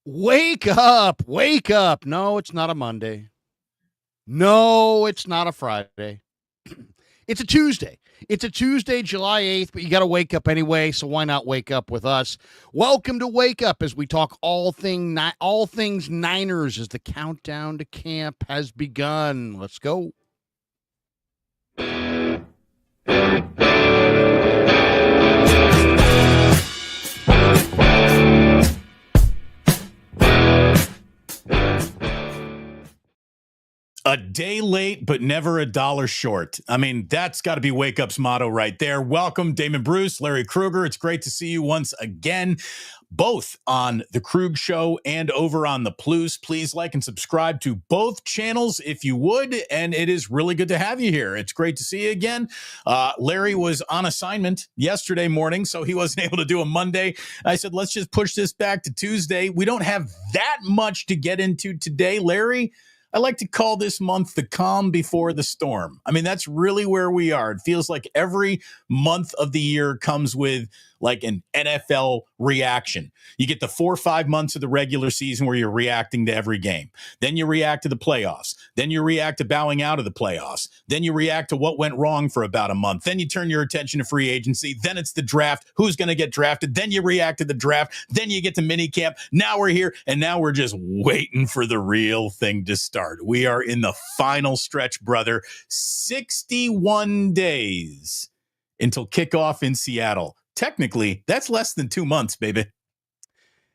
Wake up, wake up. No, it's not a Monday. No, it's not a Friday. It's a Tuesday. It's a Tuesday, July 8th, but you got to wake up anyway, so why not wake up with us? Welcome to Wake Up as we talk all things Niners as the countdown to camp has begun. Let's go. A day late, but never a dollar short. I mean, that's got to be Wake Up's motto right there. Welcome, Damon Bruce, Larry Krueger. It's great to see you once again, both on the Krug Show and over on the Plus. Please like and subscribe to both channels if you would, and it is really good to have you here. It's great to see you again. Larry was on assignment yesterday morning, so he wasn't able to do a Monday. I said, let's just push this back to Tuesday. We don't have that much to get into today, Larry. I like to call this month the calm before the storm. I mean, that's really where we are. It feels like every month of the year comes with like an NFL reaction. You get the 4 or 5 months of the regular season where you're reacting to every game. Then you react to the playoffs. Then you react to bowing out of the playoffs. Then you react to what went wrong for about a month. Then you turn your attention to free agency. Then it's the draft. Who's going to get drafted? Then you react to the draft. Then you get to minicamp. Now we're here, and now we're just waiting for the real thing to start. We are in the final stretch, brother. 61 days until kickoff in Seattle. Technically, that's less than 2 months, baby.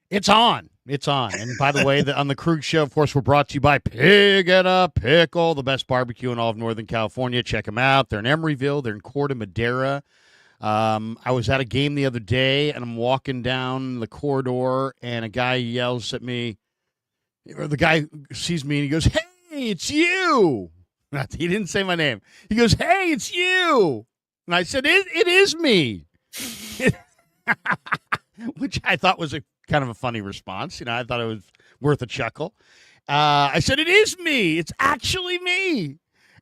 It's on. It's on. And by the way, on the Krug Show, of course, we're brought to you by Pig and a Pickle, the best barbecue in all of Northern California. Check them out. They're in Emeryville. They're in Corte Madera. I was at a game the other day, and I'm walking down the corridor, and a guy yells at me. Or the guy sees me, and he goes, "Hey, it's you." He didn't say my name. He goes, "Hey, it's you." And I said, it is me. Which I thought was a kind of a funny response. You know, I thought it was worth a chuckle. I said, "It is me. It's actually me."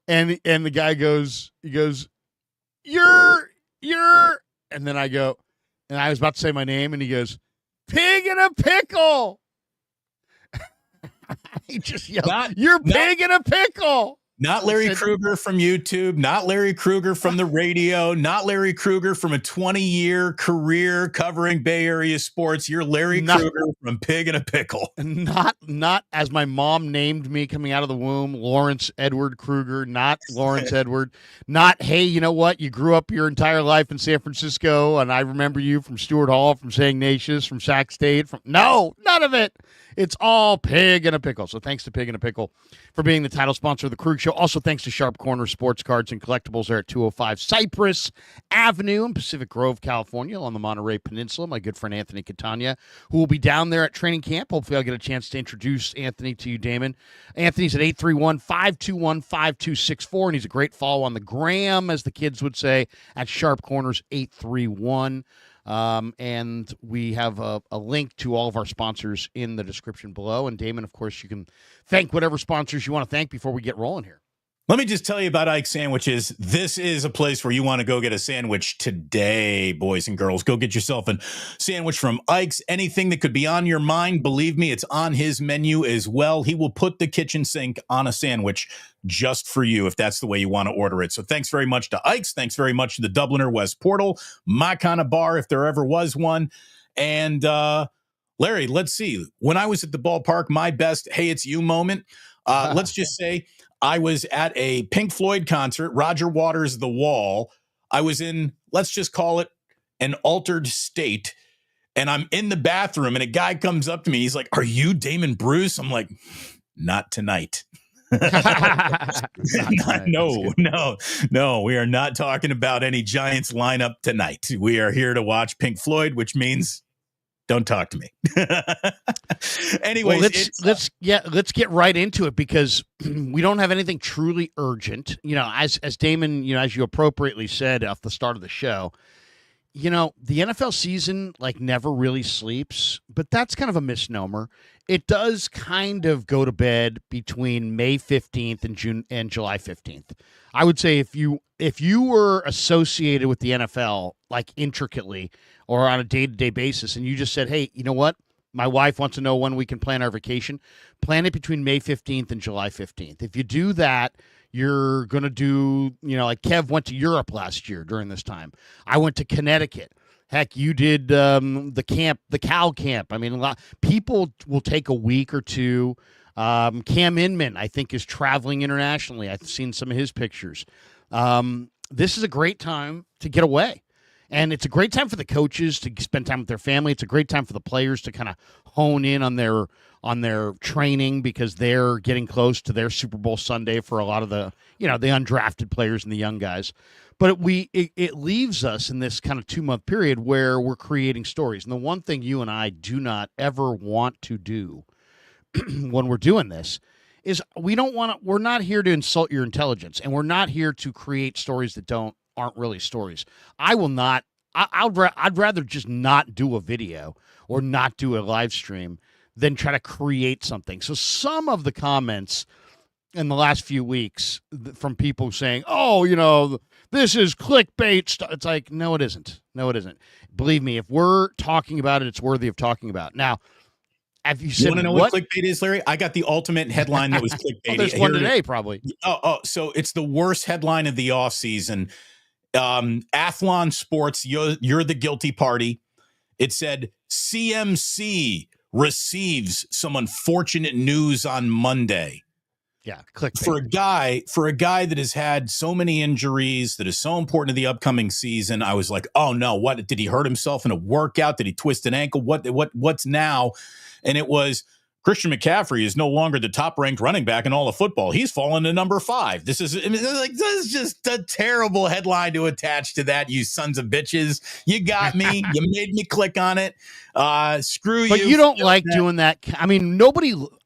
And the guy goes, you're, and then I go, and I was about to say my name, and he goes, "Pig in a Pickle." He just yelled, "You're Pig in a Pickle." Not Larry Krueger from YouTube, not Larry Krueger from the radio, not Larry Krueger from a 20-year career covering Bay Area sports. You're Larry Krueger from Pig in a Pickle. Not as my mom named me coming out of the womb, Lawrence Edward Krueger, not Lawrence Edward. Not, hey, you know what? You grew up your entire life in San Francisco, and I remember you from Stewart Hall, from St. Ignatius, from Sac State. No, none of it. It's all Pig in a Pickle. So thanks to Pig in a Pickle for being the title sponsor of the Krug Show. Also thanks to Sharp Corner Sports Cards and Collectibles there at 205 Cypress Avenue in Pacific Grove, California, on the Monterey Peninsula. My good friend Anthony Catania, who will be down there at training camp. Hopefully I'll get a chance to introduce Anthony to you, Damon. Anthony's at 831-521-5264, and he's a great follow on the gram, as the kids would say, at Sharp Corners 831. And we have a link to all of our sponsors in the description below. And Damon, of course, you can thank whatever sponsors you want to thank before we get rolling here. Let me just tell you about Ike's Sandwiches. This is a place where you want to go get a sandwich today, boys and girls. Go get yourself a sandwich from Ike's. Anything that could be on your mind, believe me, it's on his menu as well. He will put the kitchen sink on a sandwich just for you if that's the way you want to order it. So thanks very much to Ike's. Thanks very much to the Dubliner West Portal, my kind of bar if there ever was one. And Larry, let's see. When I was at the ballpark, my best, hey, it's you moment. Let's just say I was at a Pink Floyd concert, Roger Waters' The Wall. I was in, let's just call it an altered state. And I'm in the bathroom and a guy comes up to me. He's like, "Are you Damon Bruce?" I'm like, "Not tonight." No, we are not talking about any Giants lineup tonight. We are here to watch Pink Floyd, which means don't talk to me. Anyways, well, let's get right into it, because we don't have anything truly urgent. You know, as Damon, you know, as you appropriately said off the start of the show, you know, the NFL season like never really sleeps, but that's kind of a misnomer. It does kind of go to bed between May 15th and July 15th. I would say if you were associated with the NFL like intricately or on a day-to-day basis, and you just said, "Hey, you know what? My wife wants to know when we can plan our vacation. Plan it between May 15th and July 15th. If you do that, you're going to do, like Kev went to Europe last year during this time. I went to Connecticut. Heck, you did the cow camp. I mean, people will take a week or two. Cam Inman, I think, is traveling internationally. I've seen some of his pictures. This is a great time to get away. And it's a great time for the coaches to spend time with their family. It's a great time for the players to kind of hone in on their training because they're getting close to their Super Bowl Sunday for a lot of the undrafted players and the young guys. But it leaves us in this kind of 2-month period where we're creating stories. And the one thing you and I do not ever want to do when we're doing this is we're not here to insult your intelligence, and we're not here to create stories that aren't really stories. I'd rather just not do a video or not do a live stream than try to create something. So some of the comments in the last few weeks from people saying, this is clickbait stuff. It's like, no, it isn't. No, it isn't. Believe me, if we're talking about it, it's worthy of talking about. Now, have you want to know what clickbait is, Larry? I got the ultimate headline that was clickbait. There's one today, probably. So it's the worst headline of the offseason. Athlon Sports, you're the guilty party. It said CMC receives some unfortunate news on Monday. Yeah, clickbait. For a guy that has had so many injuries, that is so important to the upcoming season, I was like, oh no, what did he hurt himself in a workout? Did he twist an ankle? What's now? And it was Christian McCaffrey is no longer the top-ranked running back in all of football. He's fallen to number 5. This is just a terrible headline to attach to that, you sons of bitches. You got me. You made me click on it. Screw you. But you don't like doing that. I mean,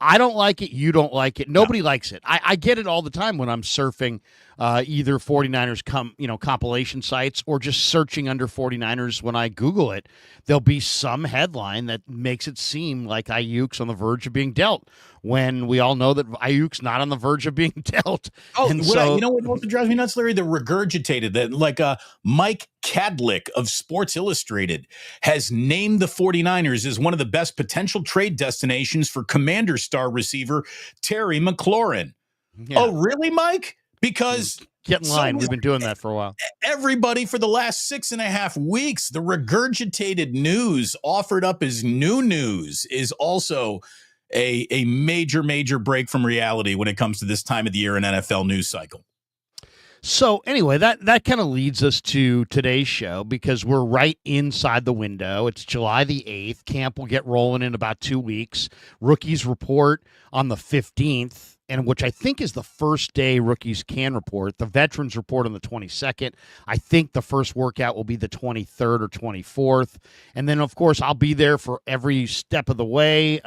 I don't like it. You don't like it. Nobody likes it. I get it all the time when I'm surfing either 49ers compilation sites or just searching under 49ers. When I Google it, there'll be some headline that makes it seem like Ayuk's on the verge of being dealt, when we all know that Ayuk's not on the verge of being dealt. And you know what also drives me nuts, Larry? The regurgitated that, like Mike Cadlick of Sports Illustrated has named the 49ers as one of the best potential trade destinations for Commander star receiver Terry McLaurin. Yeah. Oh, really, Mike? Because get in line. We've been doing that for a while. Everybody for the last 6.5 weeks, the regurgitated news offered up as new news is also a major, major break from reality when it comes to this time of the year in NFL news cycle. So anyway, that kind of leads us to today's show, because we're right inside the window. It's July the 8th. Camp will get rolling in about 2 weeks. Rookies report on the 15th. And which I think is the first day rookies can report. The veterans report on the 22nd. I think the first workout will be the 23rd or 24th. And then, of course, I'll be there for every step of the way,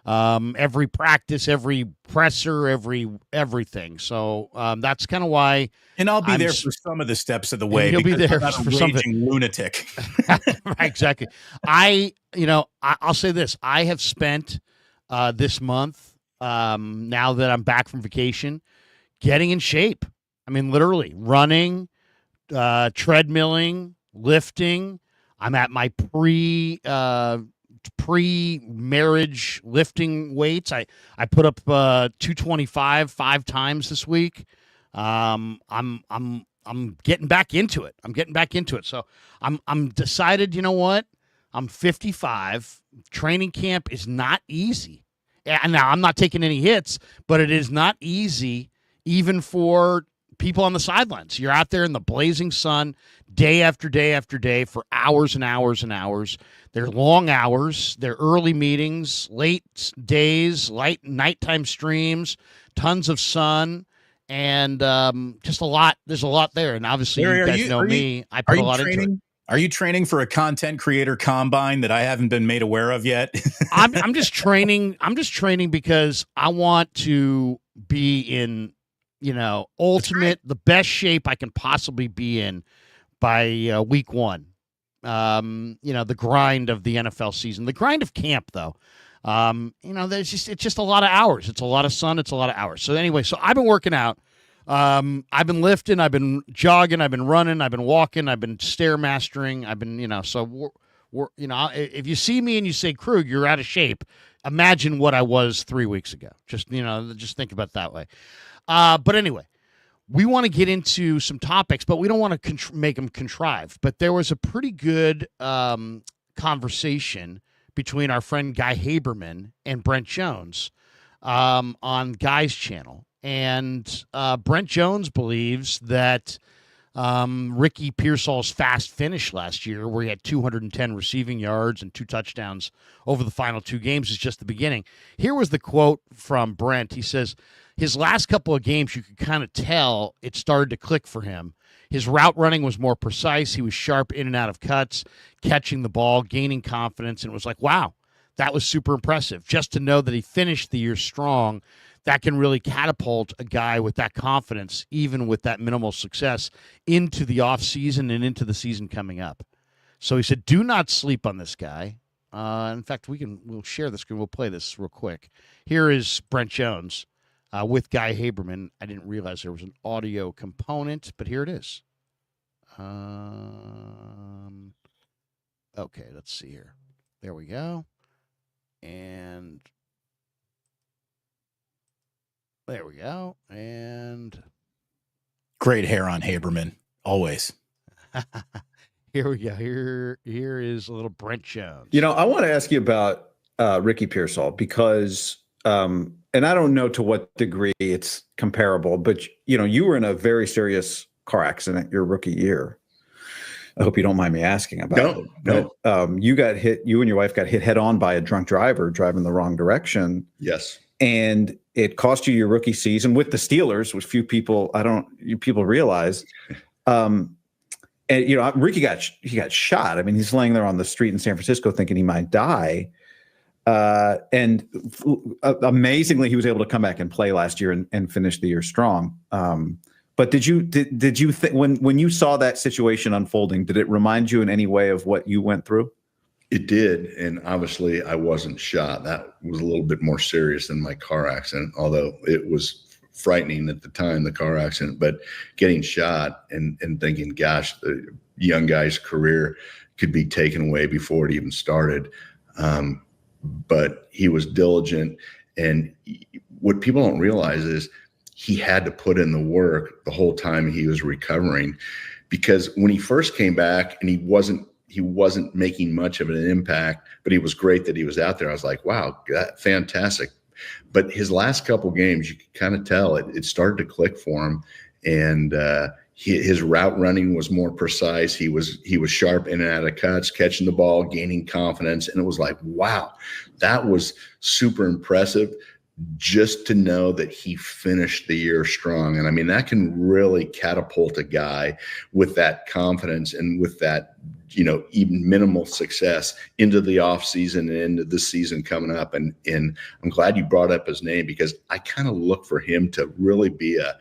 every practice, every presser, everything. So that's kind of why. And I'll be there for some of the steps of the way. You'll be there for some of it. Lunatic. Right, exactly. I'll say this. I have spent this month, now that I'm back from vacation, getting in shape. I mean, literally running, treadmilling, lifting. I'm at my pre-marriage lifting weights. I put up 225 5 times this week. I'm getting back into it. So I'm decided, you know what? I'm 55. Training camp is not easy. And now I'm not taking any hits, but it is not easy even for people on the sidelines. You're out there in the blazing sun day after day after day for hours and hours and hours. They're long hours. They're early meetings, late days, nighttime streams, tons of sun, and just a lot. There's a lot there. And obviously, you guys know me. I put a lot into it. Are you training for a content creator combine that I haven't been made aware of yet? I'm just training. I'm just training because I want to be in, the best shape I can possibly be in by week 1. The grind of the NFL season, the grind of camp, though. It's just a lot of hours. It's a lot of sun. It's a lot of hours. So anyway, I've been working out. I've been lifting, I've been jogging, I've been running, I've been walking, I've been stairmastering, I've been, so if you see me and you say, Krug, you're out of shape, imagine what I was 3 weeks ago. Just think about it that way. But anyway, we want to get into some topics, but we don't want to make them contrived. But there was a pretty good conversation between our friend Guy Haberman and Brent Jones on Guy's channel. And Brent Jones believes that Ricky Pearsall's fast finish last year, where he had 210 receiving yards and 2 touchdowns over the final 2 games, is just the beginning. Here was the quote from Brent. He says, his last couple of games, you could kind of tell it started to click for him. His route running was more precise. He was sharp in and out of cuts, catching the ball, gaining confidence. And it was like, wow, that was super impressive. Just to know that he finished the year strong, that can really catapult a guy with that confidence, even with that minimal success, into the offseason and into the season coming up. So he said, do not sleep on this guy. In fact, we'll share the screen. We'll play this real quick. Here is Brent Jones with Guy Haberman. I didn't realize there was an audio component, but here it is. Okay, let's see here. There we go. And there we go. And great hair on Haberman, always. Here we go. Here is a little Brent Jones. I want to ask you about Ricky Pearsall because, and I don't know to what degree it's comparable, but you were in a very serious car accident your rookie year. I hope you don't mind me asking about it. No. You got hit. You and your wife got hit head on by a drunk driver driving the wrong direction. Yes. And it cost you your rookie season with the Steelers, which few people realize. And Ricky got shot. I mean, he's laying there on the street in San Francisco thinking he might die. And amazingly, he was able to come back and play last year and finish the year strong. But did you think when you saw that situation unfolding, did it remind you in any way of what you went through? It did. And obviously I wasn't shot. That was a little bit more serious than my car accident, although it was frightening at the time, the car accident. But getting shot and thinking, gosh, the young guy's career could be taken away before it even started. But he was diligent. And what people don't realize is he had to put in the work the whole time he was recovering, because when he first came back and he wasn't making much of an impact, but he was great that he was out there. I was like, wow, fantastic. But his last couple games, you could kind of tell it started to click for him. And his route running was more precise. He was sharp in and out of cuts, catching the ball, gaining confidence. And it was like, wow, that was super impressive. Just to know that he finished the year strong. And I mean, that can really catapult a guy with that confidence and with that, even minimal success into the offseason and into the season coming up. And I'm glad you brought up his name, because I kind of look for him to really be a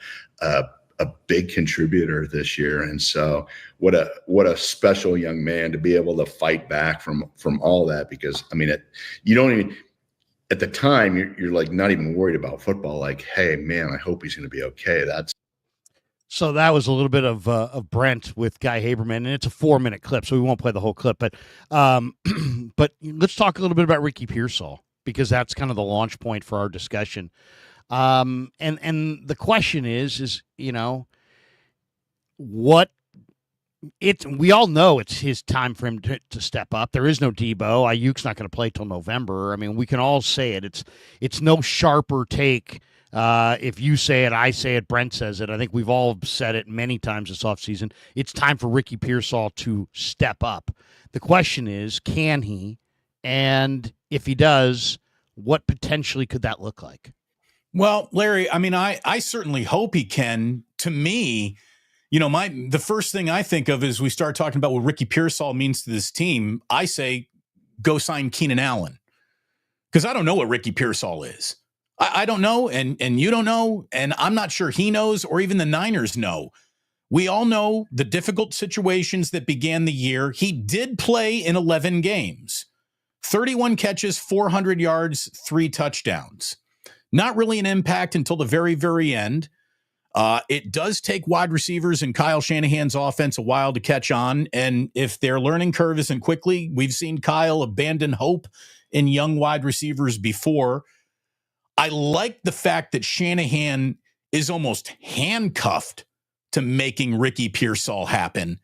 big contributor this year. And so what a special young man to be able to fight back from all that, because I mean, you don't even, at the time, you're like not even worried about football. Like, hey, man, I hope he's going to be okay. So that was a little bit of Brent with Guy Haberman, and it's a 4-minute clip, so we won't play the whole clip. But but let's talk a little bit about Ricky Pearsall, because that's kind of the launch point for our discussion. And the question is what. We all know it's his time for him to step up. There is no Debo. Ayuk's not going to play till November. I mean, we can all say it. It's no sharper take. If you say it, I say it, Brent says it. I think we've all said it many times this offseason. It's time for Ricky Pearsall to step up. The question is, can he? And if he does, what potentially could that look like? Well, Larry, I mean, I certainly hope he can. To me, the first thing I think of is we start talking about what Ricky Pearsall means to this team. I say, go sign Keenan Allen, because I don't know what Ricky Pearsall is. I don't know, and you don't know, and I'm not sure he knows or even the Niners know. We all know the difficult situations that began the year. He did play in 11 games, 31 catches, 400 yards, 3 touchdowns. Not really an impact until the very, very end. It does take wide receivers and Kyle Shanahan's offense a while to catch on. And if their learning curve isn't quickly, we've seen Kyle abandon hope in young wide receivers before. I like the fact that Shanahan is almost handcuffed to making Ricky Pearsall happen,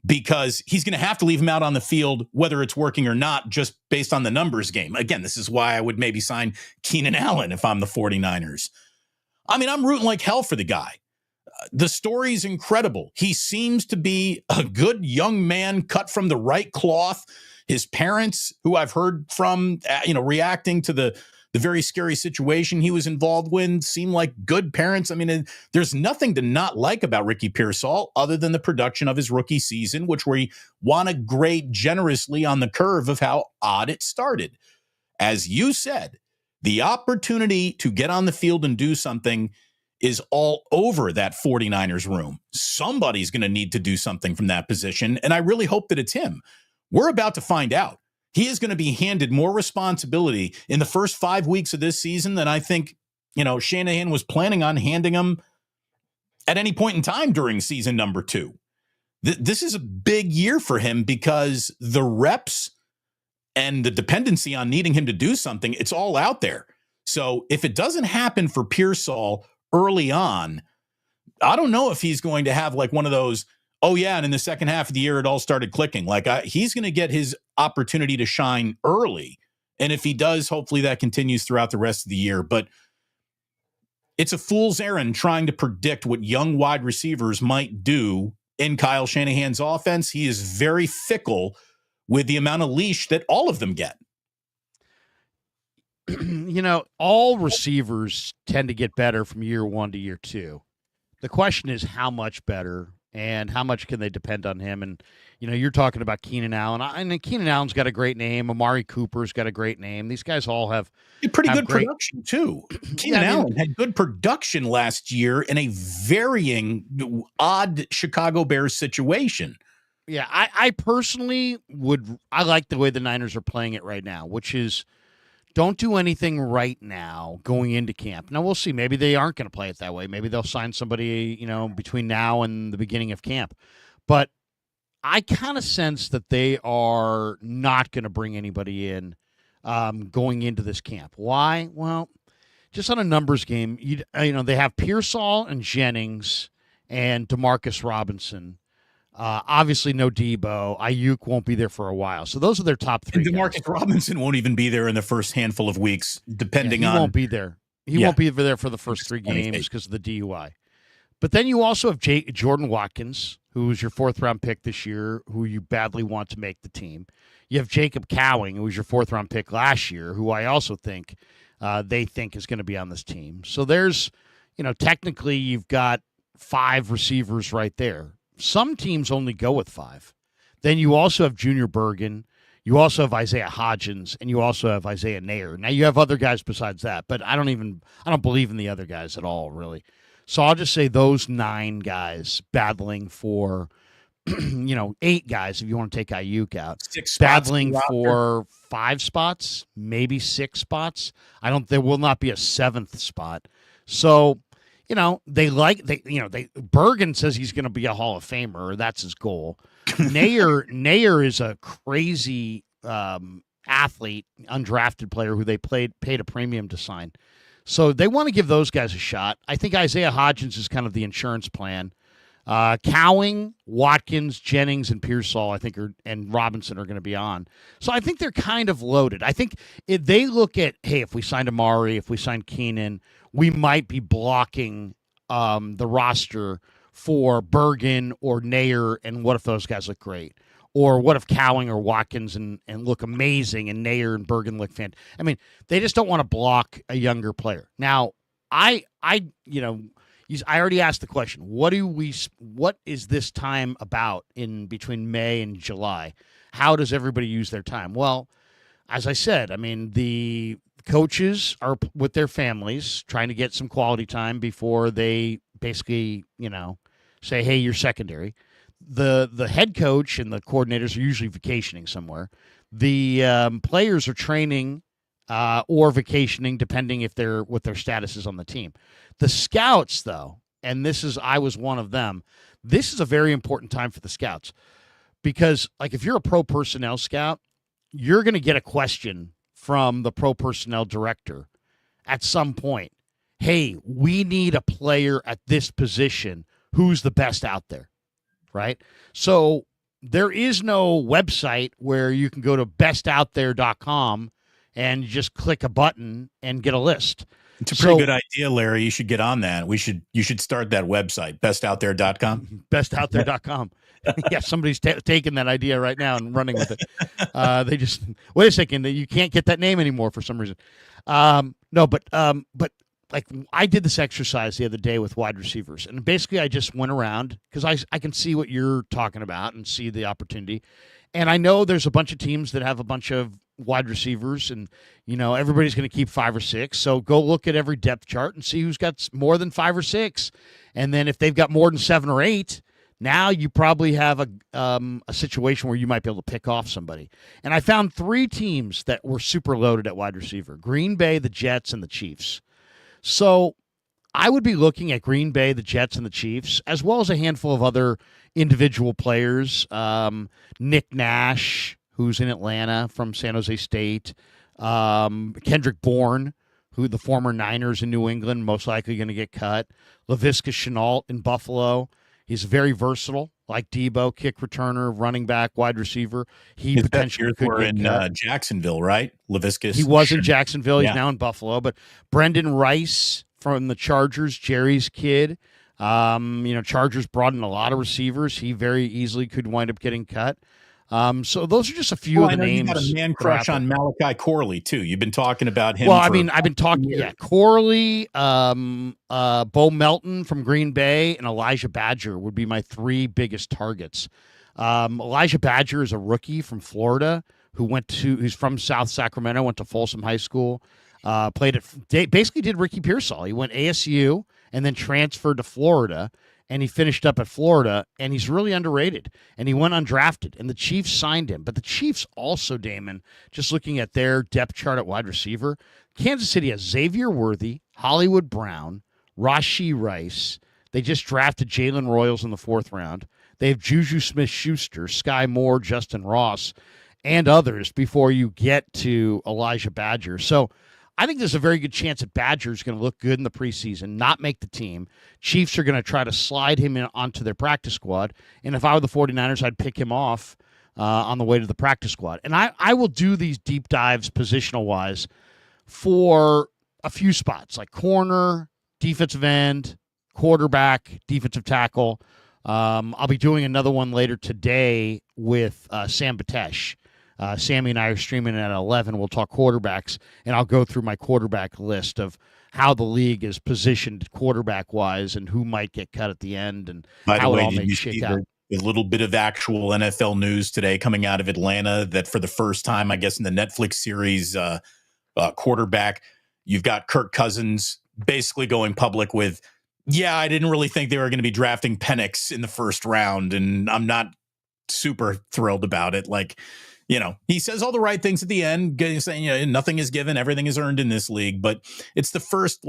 because he's going to have to leave him out on the field, whether it's working or not, just based on the numbers game. Again, this is why I would maybe sign Keenan Allen if I'm the 49ers. I mean, I'm rooting like hell for the guy. The story's incredible. He seems to be a good young man cut from the right cloth. His parents, who I've heard from, reacting to the very scary situation he was involved with, seem like good parents. I mean, there's nothing to not like about Ricky Pearsall other than the production of his rookie season, which we want to grade generously on the curve of how odd it started. As you said, the opportunity to get on the field and do something is all over that 49ers room. Somebody's going to need to do something from that position, and I really hope that it's him. We're about to find out. He is going to be handed more responsibility in the first 5 weeks of this season than I think, Shanahan was planning on handing him at any point in time during season number 2. This is a big year for him because the reps and the dependency on needing him to do something, it's all out there. So if it doesn't happen for Pearsall early on, I don't know if he's going to have like one of those, oh yeah, and in the second half of the year, it all started clicking. He's going to get his opportunity to shine early. And if he does, hopefully that continues throughout the rest of the year. But it's a fool's errand trying to predict what young wide receivers might do in Kyle Shanahan's offense. He is very fickle with the amount of leash that all of them get. All receivers tend to get better from year 1 to year 2. The question is how much better and how much can they depend on him? And, you're talking about Keenan Allen. And Keenan Allen's got a great name. Amari Cooper's got a great name. These guys all have pretty good production, too. Keenan Allen had good production last year in a varying, odd Chicago Bears situation. Yeah, I personally I like the way the Niners are playing it right now, which is don't do anything right now going into camp. Now, we'll see. Maybe they aren't going to play it that way. Maybe they'll sign somebody, between now and the beginning of camp. But I kind of sense that they are not going to bring anybody in going into this camp. Why? Well, just on a numbers game, they have Pearsall and Jennings and Demarcus Robinson. Obviously, no Debo. Ayuk won't be there for a while. So those are their top 3 and Demarcus guys. Robinson won't even be there in the first handful of weeks, depending on... He won't be there. He won't be there for the first 3 games because of the DUI. But then you also have Jordan Watkins, who was your 4th-round pick this year, who you badly want to make the team. You have Jacob Cowing, who was your 4th-round pick last year, who I also think they think is going to be on this team. So there's, technically you've got 5 receivers right there. Some teams only go with 5. Then you also have Junior Bergen. You also have Isaiah Hodgins, and you also have Isaiah Nair. Now you have other guys besides that, but I don't believe in the other guys at all, really. So I'll just say those 9 guys battling for, 8 guys if you want to take Ayuk out. 6 spots battling for 5 spots, maybe 6 spots. There will not be a 7th spot. So, Bergen says he's going to be a Hall of Famer, or that's his goal. Nair is a crazy athlete, undrafted player who they paid a premium to sign. So they want to give those guys a shot. I think Isaiah Hodgins is kind of the insurance plan. Cowing, Watkins, Jennings, and Pearsall, and Robinson are going to be on. So I think they're kind of loaded. I think if they look at, hey, if we signed Amari, if we signed Keenan, we might be blocking the roster for Bergen or Nair, and what if those guys look great? Or what if Cowing or Watkins and look amazing, and Nair and Bergen look fantastic? I mean, they just don't want to block a younger player. Now, I already asked the question. What is this time about in between May and July? How does everybody use their time? Well, as I said, the coaches are with their families trying to get some quality time before they basically, say, hey, you're secondary. The head coach and the coordinators are usually vacationing somewhere. The players are training or vacationing, depending what their status is on the team. The scouts, though, and I was one of them. This is a very important time for the scouts because, like, if you're a pro personnel scout, you're going to get a question from the pro personnel director at some point. Hey, we need a player at this position. Who's the best out there? Right? So there is no website where you can go to bestoutthere.com and just click a button and get a list. It's a pretty good idea, Larry. You should get on that. You should start that website, bestoutthere.com. Bestoutthere.com. Yeah, somebody's taking that idea right now and running with it. They just wait a second. You can't get that name anymore for some reason. No, but like I did this exercise the other day with wide receivers, and basically I just went around because I can see what you're talking about and see the opportunity, and I know there's a bunch of teams that have a bunch of wide receivers, and everybody's going to keep 5 or 6. So go look at every depth chart and see who's got more than 5 or 6, and then if they've got more than 7 or 8. Now you probably have a situation where you might be able to pick off somebody. And I found 3 teams that were super loaded at wide receiver: Green Bay, the Jets, and the Chiefs. So I would be looking at Green Bay, the Jets, and the Chiefs, as well as a handful of other individual players. Nick Nash, who's in Atlanta from San Jose State. Kendrick Bourne, who the former Niners in New England, most likely going to get cut. Laviska Shenault in Buffalo. He's very versatile, like Debo, kick returner, running back, wide receiver. He potentially could get cut. Jacksonville, right? Laviska. He was in Jacksonville. He's now in Buffalo. But Brendan Rice from the Chargers, Jerry's kid. Chargers brought in a lot of receivers. He very easily could wind up getting cut. So those are just a few of the names. You got a man crush on Malachi Corley too. You've been talking about him. Well, I've been talking. Yeah, Corley, Bo Melton from Green Bay, and Elijah Badger would be my 3 biggest targets. Elijah Badger is a rookie from Florida who's from South Sacramento, went to Folsom High School, basically did Ricky Pearsall. He went ASU and then transferred to Florida. And he finished up at Florida, and he's really underrated. And he went undrafted, and the Chiefs signed him. But the Chiefs also, Damon, just looking at their depth chart at wide receiver, Kansas City has Xavier Worthy, Hollywood Brown, Rashee Rice. They just drafted Jalen Royals in the 4th round. They have Juju Smith-Schuster, Sky Moore, Justin Ross, and others before you get to Elijah Badger. So I think there's a very good chance that Badger's going to look good in the preseason, not make the team. Chiefs are going to try to slide him onto their practice squad. And if I were the 49ers, I'd pick him off on the way to the practice squad. And I will do these deep dives positional-wise for a few spots, like corner, defensive end, quarterback, defensive tackle. I'll be doing another one later today with Sam Batesh. Sammy and I are streaming at 11. We'll talk quarterbacks, and I'll go through my quarterback list of how the league is positioned quarterback-wise and who might get cut at the end and how it all may shake out. A little bit of actual NFL news today coming out of Atlanta that for the first time, I guess, in the Netflix series quarterback, you've got Kirk Cousins basically going public with, I didn't really think they were going to be drafting Penix in the 1st round, and I'm not super thrilled about it. Like, he says all the right things at the end, saying, nothing is given, everything is earned in this league. But it's the first,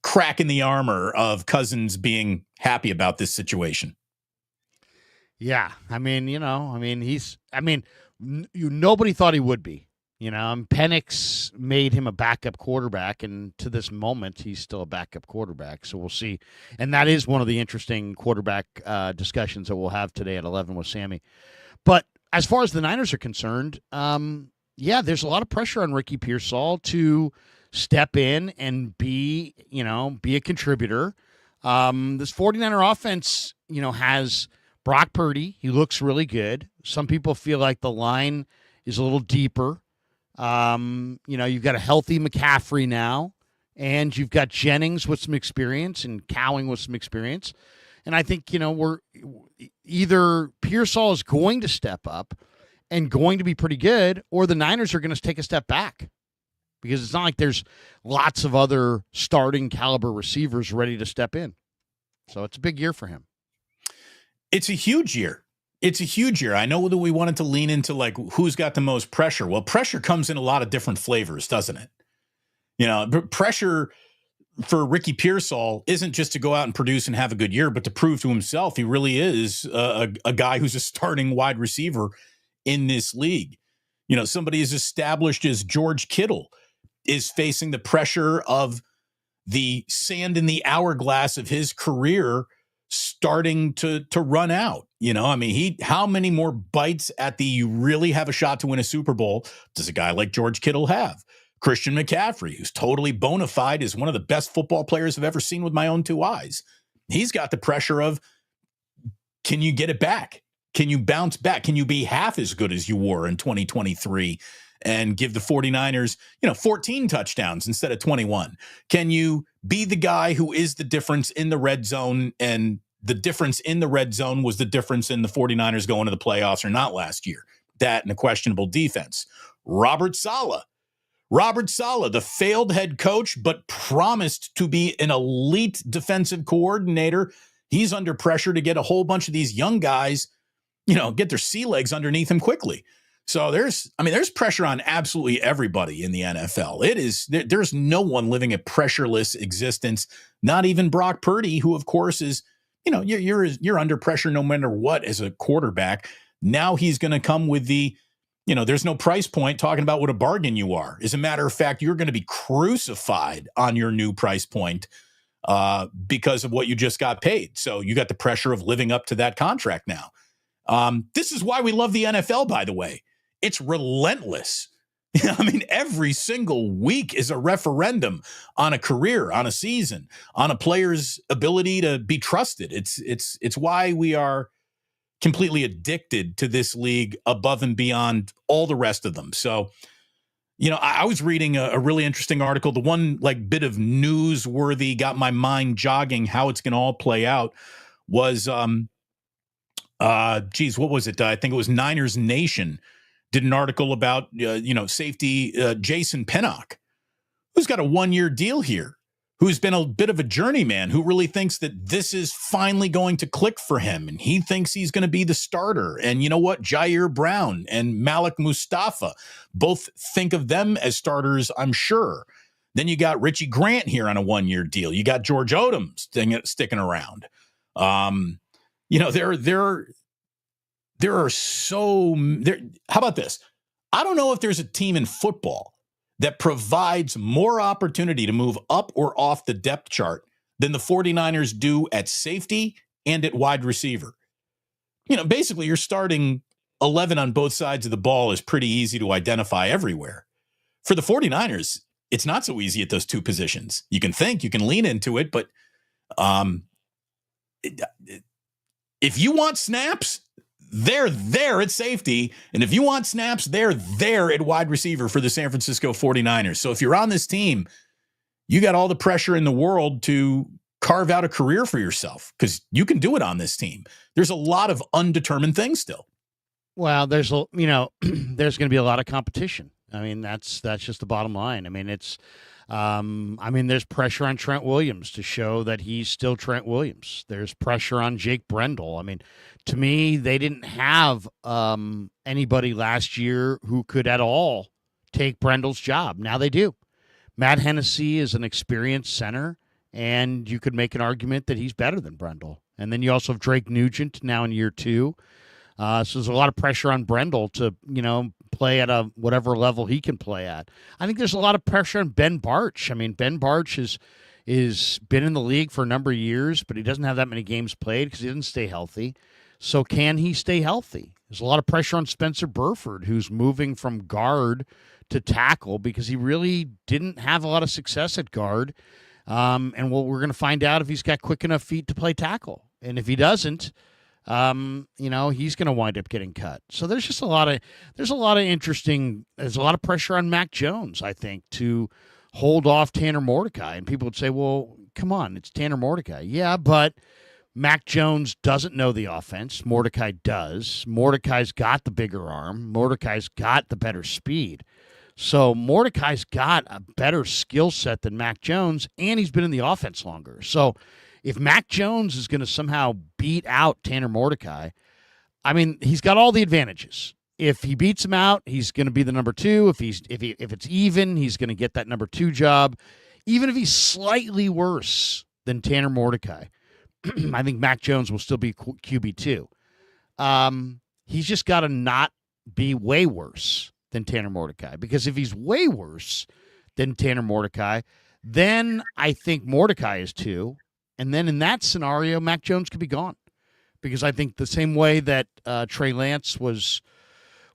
crack in the armor of Cousins being happy about this situation. Yeah. Nobody thought he would be. Penix made him a backup quarterback, and to this moment, he's still a backup quarterback. So we'll see. And that is one of the interesting quarterback discussions that we'll have today at 11 with Sammy. But as far as the Niners are concerned, there's a lot of pressure on Ricky Pearsall to step in and be a contributor. This 49er offense, has Brock Purdy. He looks really good. Some people feel like the line is a little deeper. You've got a healthy McCaffrey now, and you've got Jennings with some experience and Cowing with some experience. And I think, we're either Pearsall is going to step up and going to be pretty good, or the Niners are going to take a step back, because it's not like there's lots of other starting caliber receivers ready to step in. So it's a big year for him. It's a huge year. I know that we wanted to lean into who's got the most pressure. Well, pressure comes in a lot of different flavors, doesn't it? Pressure, for Ricky Pearsall isn't just to go out and produce and have a good year, but to prove to himself he really is a guy who's a starting wide receiver in this league. You know, somebody as established as George Kittle is facing the pressure of the sand in the hourglass of his career starting to run out. You know, I mean, how many more bites at the you really have a shot to win a Super Bowl does a guy like George Kittle have? Christian McCaffrey, who's totally bona fide, is one of the best football players I've ever seen with my own two eyes. He's got the pressure of, can you get it back? Can you bounce back? Can you be half as good as you were in 2023 and give the 49ers, 14 touchdowns instead of 21? Can you be the guy who is the difference in the red zone, and the difference in the red zone was the difference in the 49ers going to the playoffs or not last year? That and a questionable defense. Robert Saleh, the failed head coach, but promised to be an elite defensive coordinator. He's under pressure to get a whole bunch of these young guys, get their sea legs underneath him quickly. So there's pressure on absolutely everybody in the NFL. There's no one living a pressureless existence, not even Brock Purdy, who of course is, you're under pressure no matter what as a quarterback. Now he's going to come with the, there's no price point talking about what a bargain you are. As a matter of fact, you're going to be crucified on your new price point because of what you just got paid. So you got the pressure of living up to that contract now. This is why we love the NFL, by the way. It's relentless. I mean, every single week is a referendum on a career, on a season, on a player's ability to be trusted. It's why we are completely addicted to this league above and beyond all the rest of them. So, I was reading a really interesting article. The one bit of newsworthy got my mind jogging how it's going to all play out was, what was it? I think it was Niners Nation did an article about, safety Jason Pinnock, who's got a 1-year deal here, who's been a bit of a journeyman, who really thinks that this is finally going to click for him. And he thinks he's going to be the starter. And you know what? Jair Brown and Malik Mustafa both think of them as starters, I'm sure. Then you got Richie Grant here on a 1-year deal. You got George Odom sticking around. How about this? I don't know if there's a team in football that provides more opportunity to move up or off the depth chart than the 49ers do at safety and at wide receiver. Basically you're starting 11 on both sides of the ball is pretty easy to identify everywhere. For the 49ers, it's not so easy at those two positions. You can lean into it, but if you want snaps, they're there at safety. And if you want snaps, they're there at wide receiver for the San Francisco 49ers. So if you're on this team, you got all the pressure in the world to carve out a career for yourself, because you can do it on this team. There's a lot of undetermined things still. Well, there's going to be a lot of competition. I mean, that's just the bottom line. I mean, there's pressure on Trent Williams to show that he's still Trent Williams. There's pressure on Jake Brendel. I mean, to me, they didn't have anybody last year who could at all take Brendel's job. Now they do. Matt Hennessy is an experienced center, and you could make an argument that he's better than Brendel. And then you also have Drake Nugent now in year 2. So there's a lot of pressure on Brendel to, play at a whatever level he can play at. I think there's a lot of pressure on Ben Bartch. I mean, Ben Bartch is been in the league for a number of years, but he doesn't have that many games played because he didn't stay healthy. So can he stay healthy? There's a lot of pressure on Spencer Burford, who's moving from guard to tackle because he really didn't have a lot of success at guard. And we're going to find out if he's got quick enough feet to play tackle. And if he doesn't, he's going to wind up getting cut. So there's a lot of pressure on Mac Jones, I think, to hold off Tanner Mordecai. And people would say, well, come on, it's Tanner Mordecai. Yeah, but Mac Jones doesn't know the offense. Mordecai does. Mordecai's got the bigger arm. Mordecai's got the better speed. So Mordecai's got a better skill set than Mac Jones, and he's been in the offense longer. So if Mac Jones is going to somehow beat out Tanner Mordecai, I mean, he's got all the advantages. If he beats him out, he's going to be the number 2. If it's even, he's going to get that number 2 job. even if he's slightly worse than Tanner Mordecai, I think Mac Jones will still be QB2. He's just got to not be way worse than Tanner Mordecai, because if he's way worse than Tanner Mordecai, then I think Mordecai is 2. And then in that scenario, Mac Jones could be gone, because I think the same way that Trey Lance was,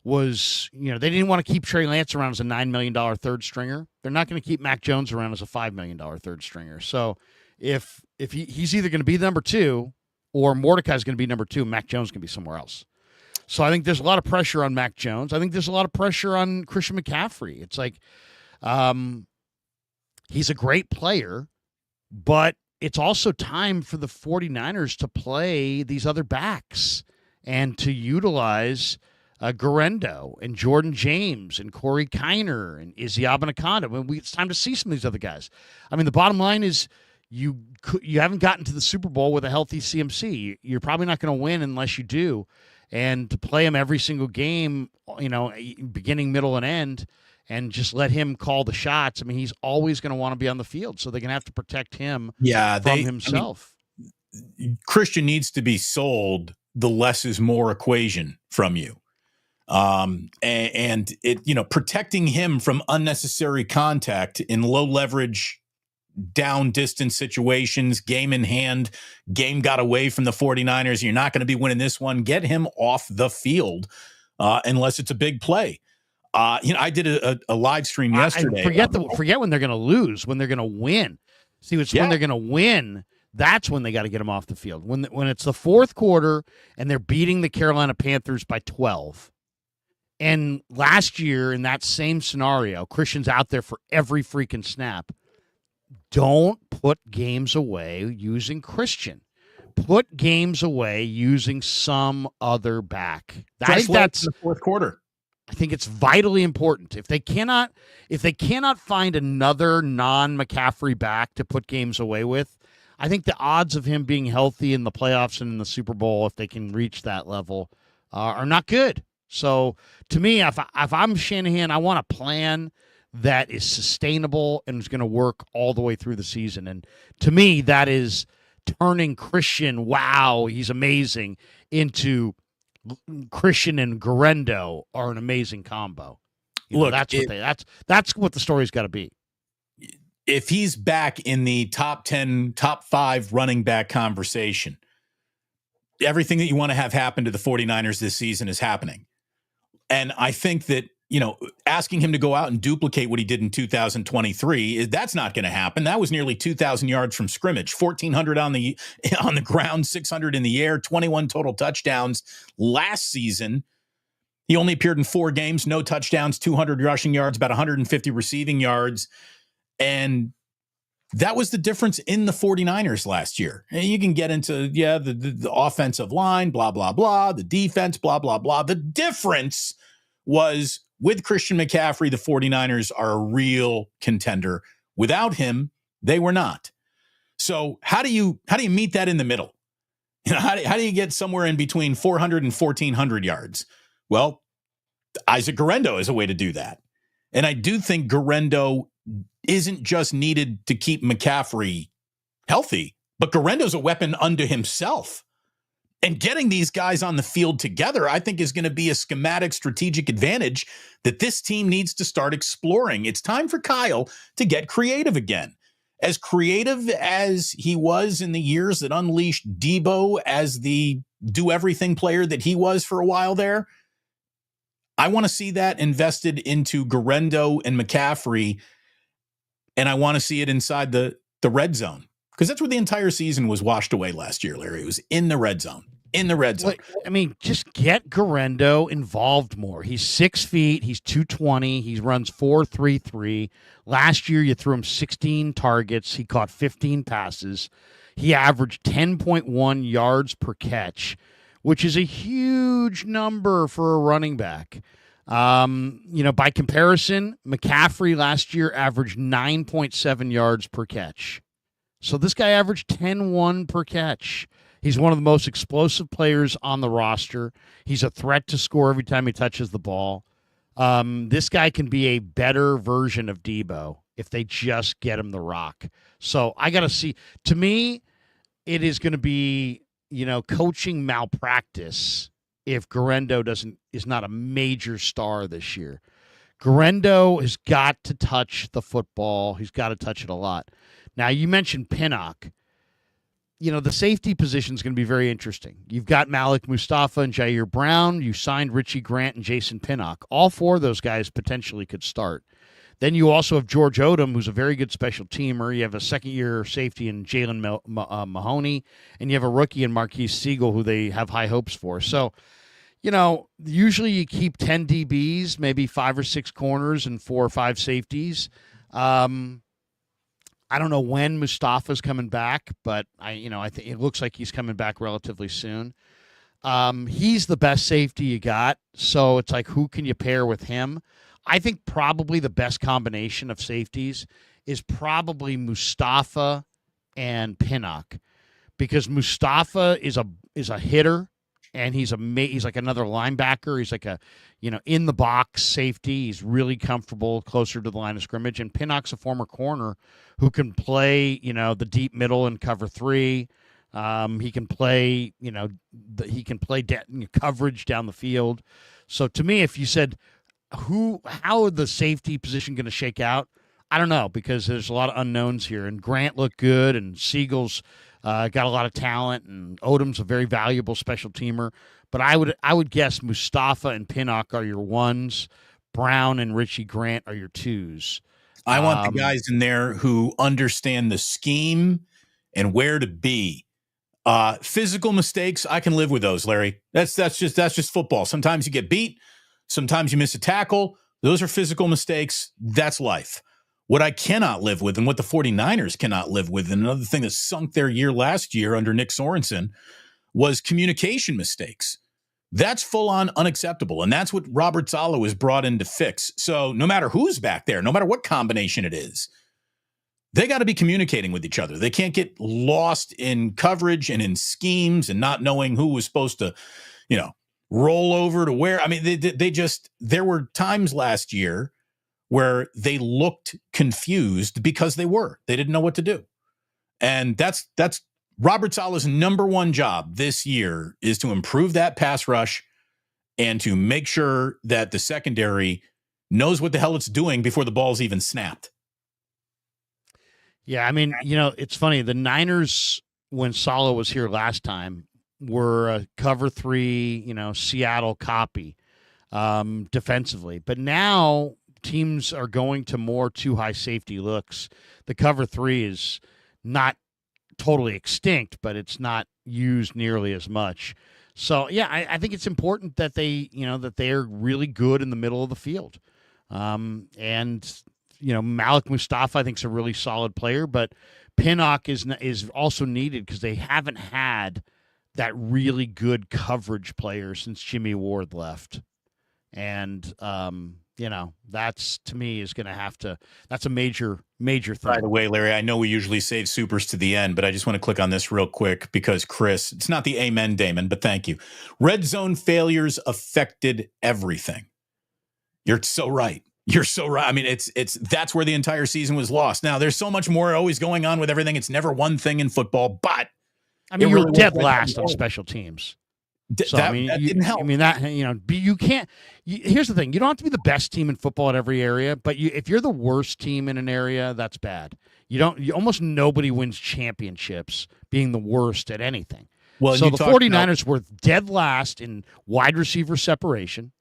they didn't want to keep Trey Lance around as a $9 million third stringer. They're not going to keep Mac Jones around as a $5 million third stringer. So if he's either going to be number 2 or Mordecai's going to be number 2, Mac Jones can be somewhere else. So I think there's a lot of pressure on Mac Jones. I think there's a lot of pressure on Christian McCaffrey. It's like he's a great player, but it's also time for the 49ers to play these other backs and to utilize Guerendo and Jordan James and Corey Kiner and Izzy Abanikanda. It's time to see some of these other guys. I mean, the bottom line is you haven't gotten to the Super Bowl with a healthy CMC. You're probably not going to win unless you do. And to play him every single game, beginning, middle, and end, and just let him call the shots. I mean, he's always going to want to be on the field, so they're going to have to protect him from himself. Christian needs to be sold the less is more equation from you. And it, protecting him from unnecessary contact in low leverage, down distance situations, game in hand, game got away from the 49ers. You're not going to be winning this one. Get him off the field unless it's a big play. I did a live stream yesterday. Forget when they're going to lose, when they're going to win. See, when they're going to win, that's when they got to get him off the field. When it's the fourth quarter and they're beating the Carolina Panthers by 12. And last year in that same scenario, Christian's out there for every freaking snap. Don't put games away using Christian. Put games away using some other back. That's the fourth quarter. I think it's vitally important. If they cannot find another non-McCaffrey back to put games away with, I think the odds of him being healthy in the playoffs and in the Super Bowl, if they can reach that level, are not good. So to me, if I'm Shanahan, I want a plan that is sustainable and is going to work all the way through the season. And to me, that is turning Christian, wow, he's amazing, into Christian and Guerendo are an amazing combo. Look, that's what the story's got to be. If he's back in the top 10, top 5 running back conversation, everything that you want to have happen to the 49ers this season is happening. And I think that, asking him to go out and duplicate what he did in 2023, that's not going to happen. That was nearly 2,000 yards from scrimmage, 1,400 on the ground, 600 in the air, 21 total touchdowns. Last season, he only appeared in 4 games, no touchdowns, 200 rushing yards, about 150 receiving yards. And that was the difference in the 49ers last year. And you can get into, the offensive line, blah, blah, blah, the defense, blah, blah, blah. The difference was with Christian McCaffrey, the 49ers are a real contender. Without him, they were not. So how do you meet that in the middle? How do you get somewhere in between 400 and 1,400 yards? Well, Isaac Guerendo is a way to do that. And I do think Guerendo isn't just needed to keep McCaffrey healthy, but Guerendo's a weapon unto himself. And getting these guys on the field together, I think, is going to be a schematic strategic advantage that this team needs to start exploring. It's time for Kyle to get creative again. As creative as he was in the years that unleashed Debo as the do-everything player that he was for a while there, I want to see that invested into Guerendo and McCaffrey, and I want to see it inside the red zone. Because that's where the entire season was washed away last year, Larry. It was in the red zone. I mean, just get Guerendo involved more. He's 6 feet. He's 220. He runs 4.33. Last year, you threw him 16 targets. He caught 15 passes. He averaged 10.1 yards per catch, which is a huge number for a running back. By comparison, McCaffrey last year averaged 9.7 yards per catch. So this guy averaged 10.1 per catch. He's one of the most explosive players on the roster. He's a threat to score every time he touches the ball. This guy can be a better version of Debo. if they just get him the rock. So I got to see. To me, it is going to be, coaching malpractice if Guerrero is not a major star this year. Guerrero has got to touch the football. He's got to touch it a lot. Now, you mentioned Pinnock. The safety position is going to be very interesting. You've got Malik Mustafa and Jair Brown. You signed Richie Grant and Jason Pinnock. All four of those guys potentially could start. Then you also have George Odom, who's a very good special teamer. You have a second-year safety in Jalen Mahoney, and you have a rookie in Marquise Siegel, who they have high hopes for. So, usually you keep 10 DBs, maybe 5 or 6 corners, and 4 or 5 safeties. I don't know when Mustafa's coming back, but I think it looks like he's coming back relatively soon. He's the best safety you got, so it's like, who can you pair with him? I think probably the best combination of safeties is probably Mustafa and Pinnock, because Mustafa is a hitter, and he's like another linebacker. He's like a in the box safety. He's really comfortable closer to the line of scrimmage. And Pinnock's a former corner who can play the deep middle and cover 3. He can play coverage down the field. So to me, if you said how the safety position going to shake out, I don't know, because there's a lot of unknowns here. And Grant looked good, and Siegel's got a lot of talent, and Odom's a very valuable special teamer. But I would guess Mustafa and Pinnock are your 1s. Brown and Richie Grant are your 2s. I want the guys in there who understand the scheme and where to be. Physical mistakes, I can live with those, Larry. That's just football. Sometimes you get beat. Sometimes you miss a tackle. Those are physical mistakes. That's life. What I cannot live with, and what the 49ers cannot live with, and another thing that sunk their year last year under Nick Sorensen, was communication mistakes. That's full-on unacceptable, and that's what Robert Saleh was brought in to fix. So no matter who's back there, no matter what combination it is, they got to be communicating with each other. They can't get lost in coverage and in schemes and not knowing who was supposed to, roll over to where. I mean, there were times last year where they looked confused because they didn't know what to do. And that's Robert Saleh's number one job this year, is to improve that pass rush and to make sure that the secondary knows what the hell it's doing before the ball's even snapped. Yeah, I mean, it's funny. The Niners, when Saleh was here last time, were a cover 3, Seattle copy defensively. But now teams are going to more 2 high safety looks. The cover 3 is not totally extinct, but it's not used nearly as much. So, yeah, I think it's important that they're really good in the middle of the field. And Malik Mustafa, I think, is a really solid player, but Pinnock is also needed because they haven't had that really good coverage player since Jimmy Ward left. And, that's, to me, is going to have to – that's a major thing. By the way, Larry, I know we usually save supers to the end, but I just want to click on this real quick because, Chris, it's not the amen, Damon, but thank you. Red zone failures affected everything. You're so right. You're so right. I mean, that's where the entire season was lost. Now, there's so much more always going on with everything. It's never one thing in football, but I mean, you're dead last on special teams. So, that didn't help. I mean, you can't. Here's the thing: you don't have to be the best team in football at every area, but if you're the worst team in an area, that's bad. Almost nobody wins championships being the worst at anything. Well, so the 49ers were dead last in wide receiver separation.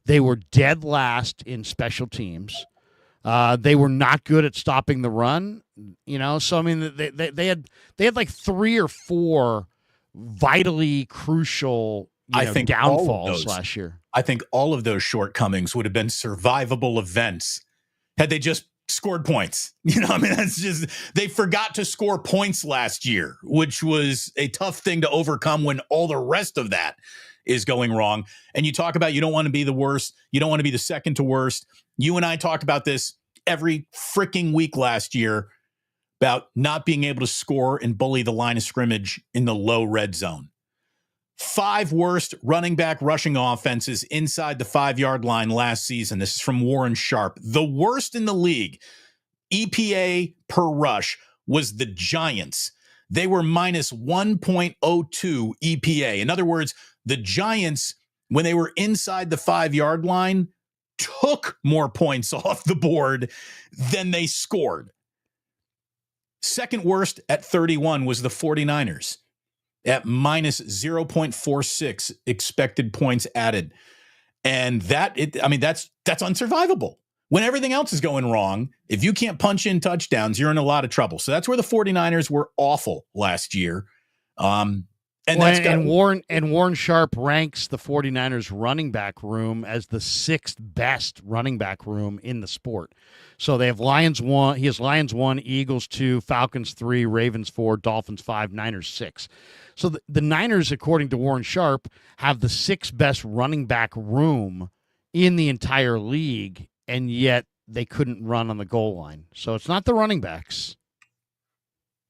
They were dead last in special teams. They were not good at stopping the run, So I mean, they had like 3 or 4 vitally crucial, downfalls last year. I think all of those shortcomings would have been survivable events had they just scored points. I mean, that's just, they forgot to score points last year, which was a tough thing to overcome when all the rest of that is going wrong. And you talk about, you don't want to be the worst. You don't want to be the second to worst. You and I talked about this every freaking week last year about not being able to score and bully the line of scrimmage in the low red zone. 5 worst running back rushing offenses inside the 5-yard line last season. This is from Warren Sharp. The worst in the league. EPA per rush was the Giants. They were minus 1.02 EPA. In other words, the Giants, when they were inside the 5-yard line, took more points off the board than they scored. Second worst at 31 was the 49ers at minus 0.46 expected points added. And that's unsurvivable. When everything else is going wrong, if you can't punch in touchdowns, you're in a lot of trouble. So that's where the 49ers were awful last year. Warren Sharp ranks the 49ers running back room as the 6th best running back room in the sport. So they have Lions 1, he has Lions 1, Eagles 2, Falcons 3, Ravens 4, Dolphins 5, Niners 6. So the Niners, according to Warren Sharp, have the 6th best running back room in the entire league, and yet they couldn't run on the goal line. So it's not the running backs.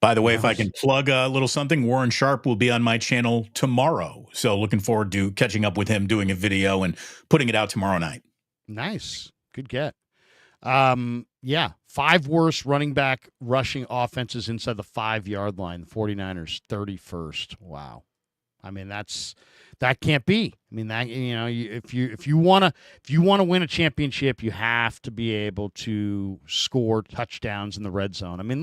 By the way, if I can plug a little something, Warren Sharp will be on my channel tomorrow. So looking forward to catching up with him, doing a video, and putting it out tomorrow night. Nice. Good get. 5 worst running back rushing offenses inside the 5-yard line. The 49ers, 31st. Wow. I mean, that can't be. I mean, that, if you want to win a championship, you have to be able to score touchdowns in the red zone. I mean,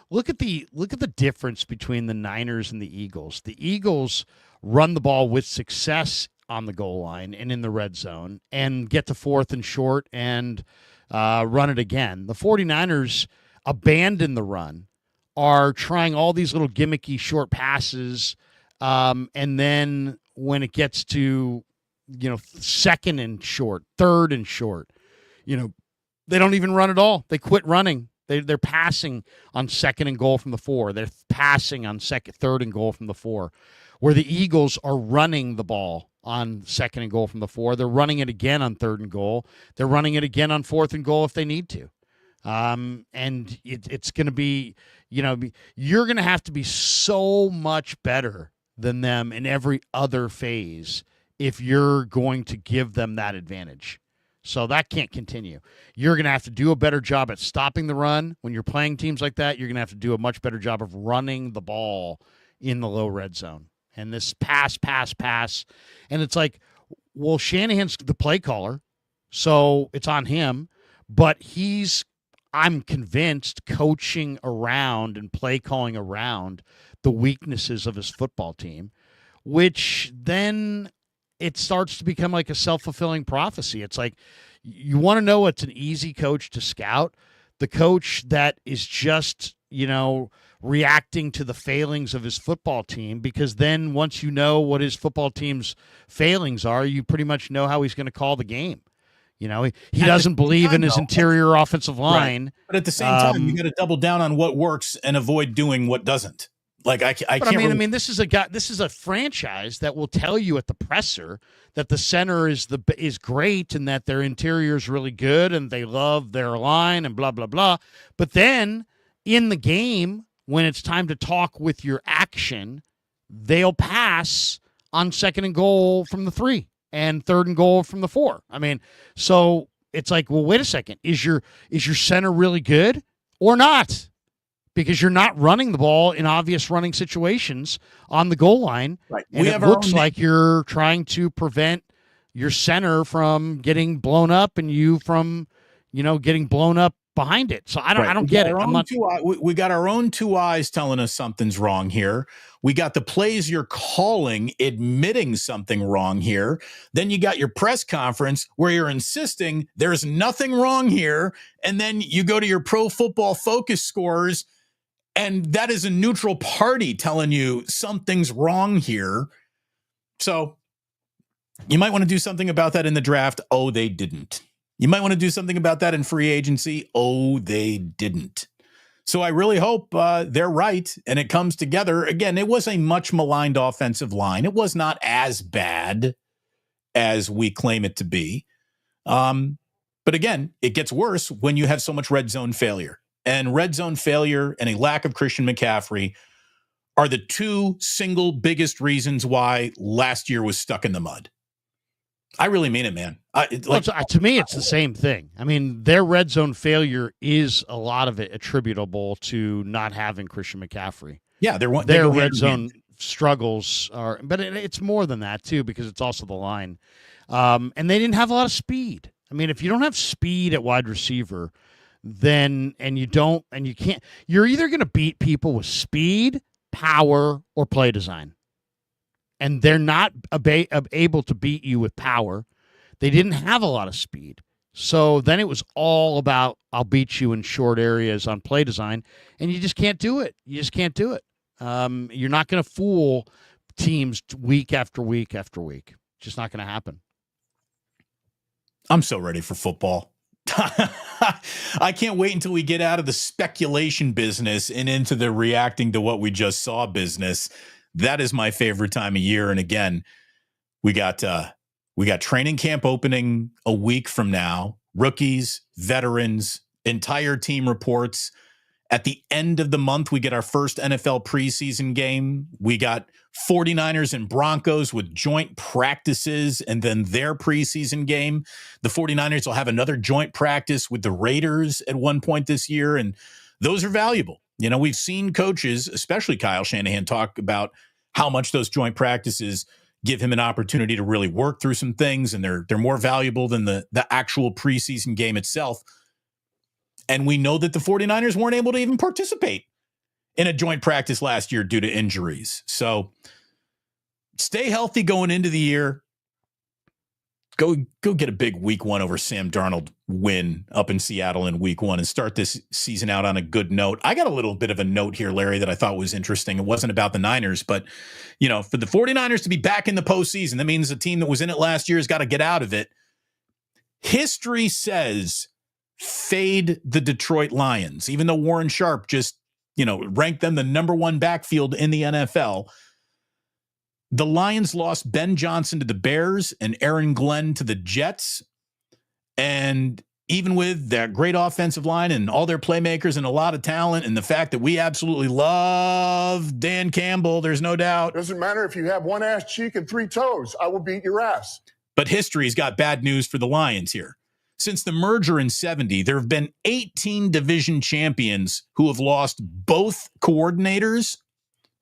look at the difference between the Niners and the Eagles. The Eagles run the ball with success on the goal line and in the red zone and get to 4th and short and run it again. The 49ers abandon the run, are trying all these little gimmicky short passes, and then when it gets to, 2nd and short, 3rd and short, they don't even run at all. They quit running. They're passing on 2nd and goal from the 4. They're passing on 3rd and goal from the 4. Where the Eagles are running the ball on 2nd and goal from the 4. They're running it again on 3rd and goal. They're running it again on 4th and goal if they need to. And it's going to be, you're going to have to be so much better than them in every other phase if you're going to give them that advantage. So that can't continue. You're going to have to do a better job at stopping the run. When you're playing teams like that, you're going to have to do a much better job of running the ball in the low red zone. And this pass. And it's like, well, Shanahan's the play caller, so it's on him. But I'm convinced, coaching around and play calling around the weaknesses of his football team, which then it starts to become like a self-fulfilling prophecy. It's like, you want to know what's an easy coach to scout? The coach that is just, reacting to the failings of his football team, because then once you know what his football team's failings are, you pretty much know how he's going to call the game. He doesn't believe in his interior offensive line. Right. But at the same time, you got to double down on what works and avoid doing what doesn't. Like I can't. I mean, this is a franchise that will tell you at the presser that the center is great and that their interior is really good and they love their line and blah blah blah. But then in the game, when it's time to talk with your action, they'll pass on 2nd and goal from the 3 and 3rd and goal from the 4. I mean, so it's like, well, wait a second, is your center really good or not? Because you're not running the ball in obvious running situations on the goal line. Right. And it looks like you're trying to prevent your center from getting blown up and you from, getting blown up behind it. So I don't get it. We got our own 2 eyes telling us something's wrong here. We got the plays you're calling admitting something wrong here. Then you got your press conference where you're insisting there's nothing wrong here. And then you go to your Pro Football Focus scores, and that is a neutral party telling you something's wrong here. So you might want to do something about that in the draft. Oh, they didn't. You might want to do something about that in free agency. Oh, they didn't. So I really hope they're right and it comes together. Again, it was a much maligned offensive line. It was not as bad as we claim it to be. But again, it gets worse when you have so much red zone failure. And red zone failure and a lack of Christian McCaffrey are the 2 single biggest reasons why last year was stuck in the mud. I really mean it, man. To me, it's the same thing. I mean, their red zone failure is a lot of it attributable to not having Christian McCaffrey. Yeah, their red zone struggles are, but it's more than that too, because it's also the line. And they didn't have a lot of speed. I mean, if you don't have speed at wide receiver, then you can't, you're either going to beat people with speed, power, or play design. And they're not able to beat you with power. They didn't have a lot of speed. So then it was all about, I'll beat you in short areas on play design, and you just can't do it. You just can't do it. You're not going to fool teams week after week after week. Just not going to happen. I'm so ready for football. I can't wait until we get out of the speculation business and into the reacting to what we just saw business. That is my favorite time of year. And again, we got training camp opening a week from now. Rookies, veterans, entire team reports. At the end of the month, we get our first NFL preseason game. We got 49ers and Broncos with joint practices and then their preseason game. The 49ers will have another joint practice with the Raiders at one point this year, and those are valuable. You know, we've seen coaches, especially Kyle Shanahan, talk about how much those joint practices give him an opportunity to really work through some things, and they're more valuable than the actual preseason game itself. And we know that the 49ers weren't able to even participate in a joint practice last year due to injuries. So stay healthy going into the year. Go get a big week one over Sam Darnold win up in Seattle in week one and start this season out on a good note. I got a little bit of a note here, Larry, that I thought was interesting. It wasn't about the Niners, but, you know, for the 49ers to be back in the postseason, that means the team that was in it last year has got to get out of it. History says fade the Detroit Lions, even though Warren Sharp just, ranked them the number one backfield in the NFL. The Lions lost Ben Johnson to the Bears and Aaron Glenn to the Jets. And even with that great offensive line and all their playmakers and a lot of talent and the fact that we absolutely love Dan Campbell, there's no doubt. Doesn't matter if you have one ass cheek and three toes. I will beat your ass. But history's got bad news for the Lions here. Since the merger in 70, there have been 18 division champions who have lost both coordinators.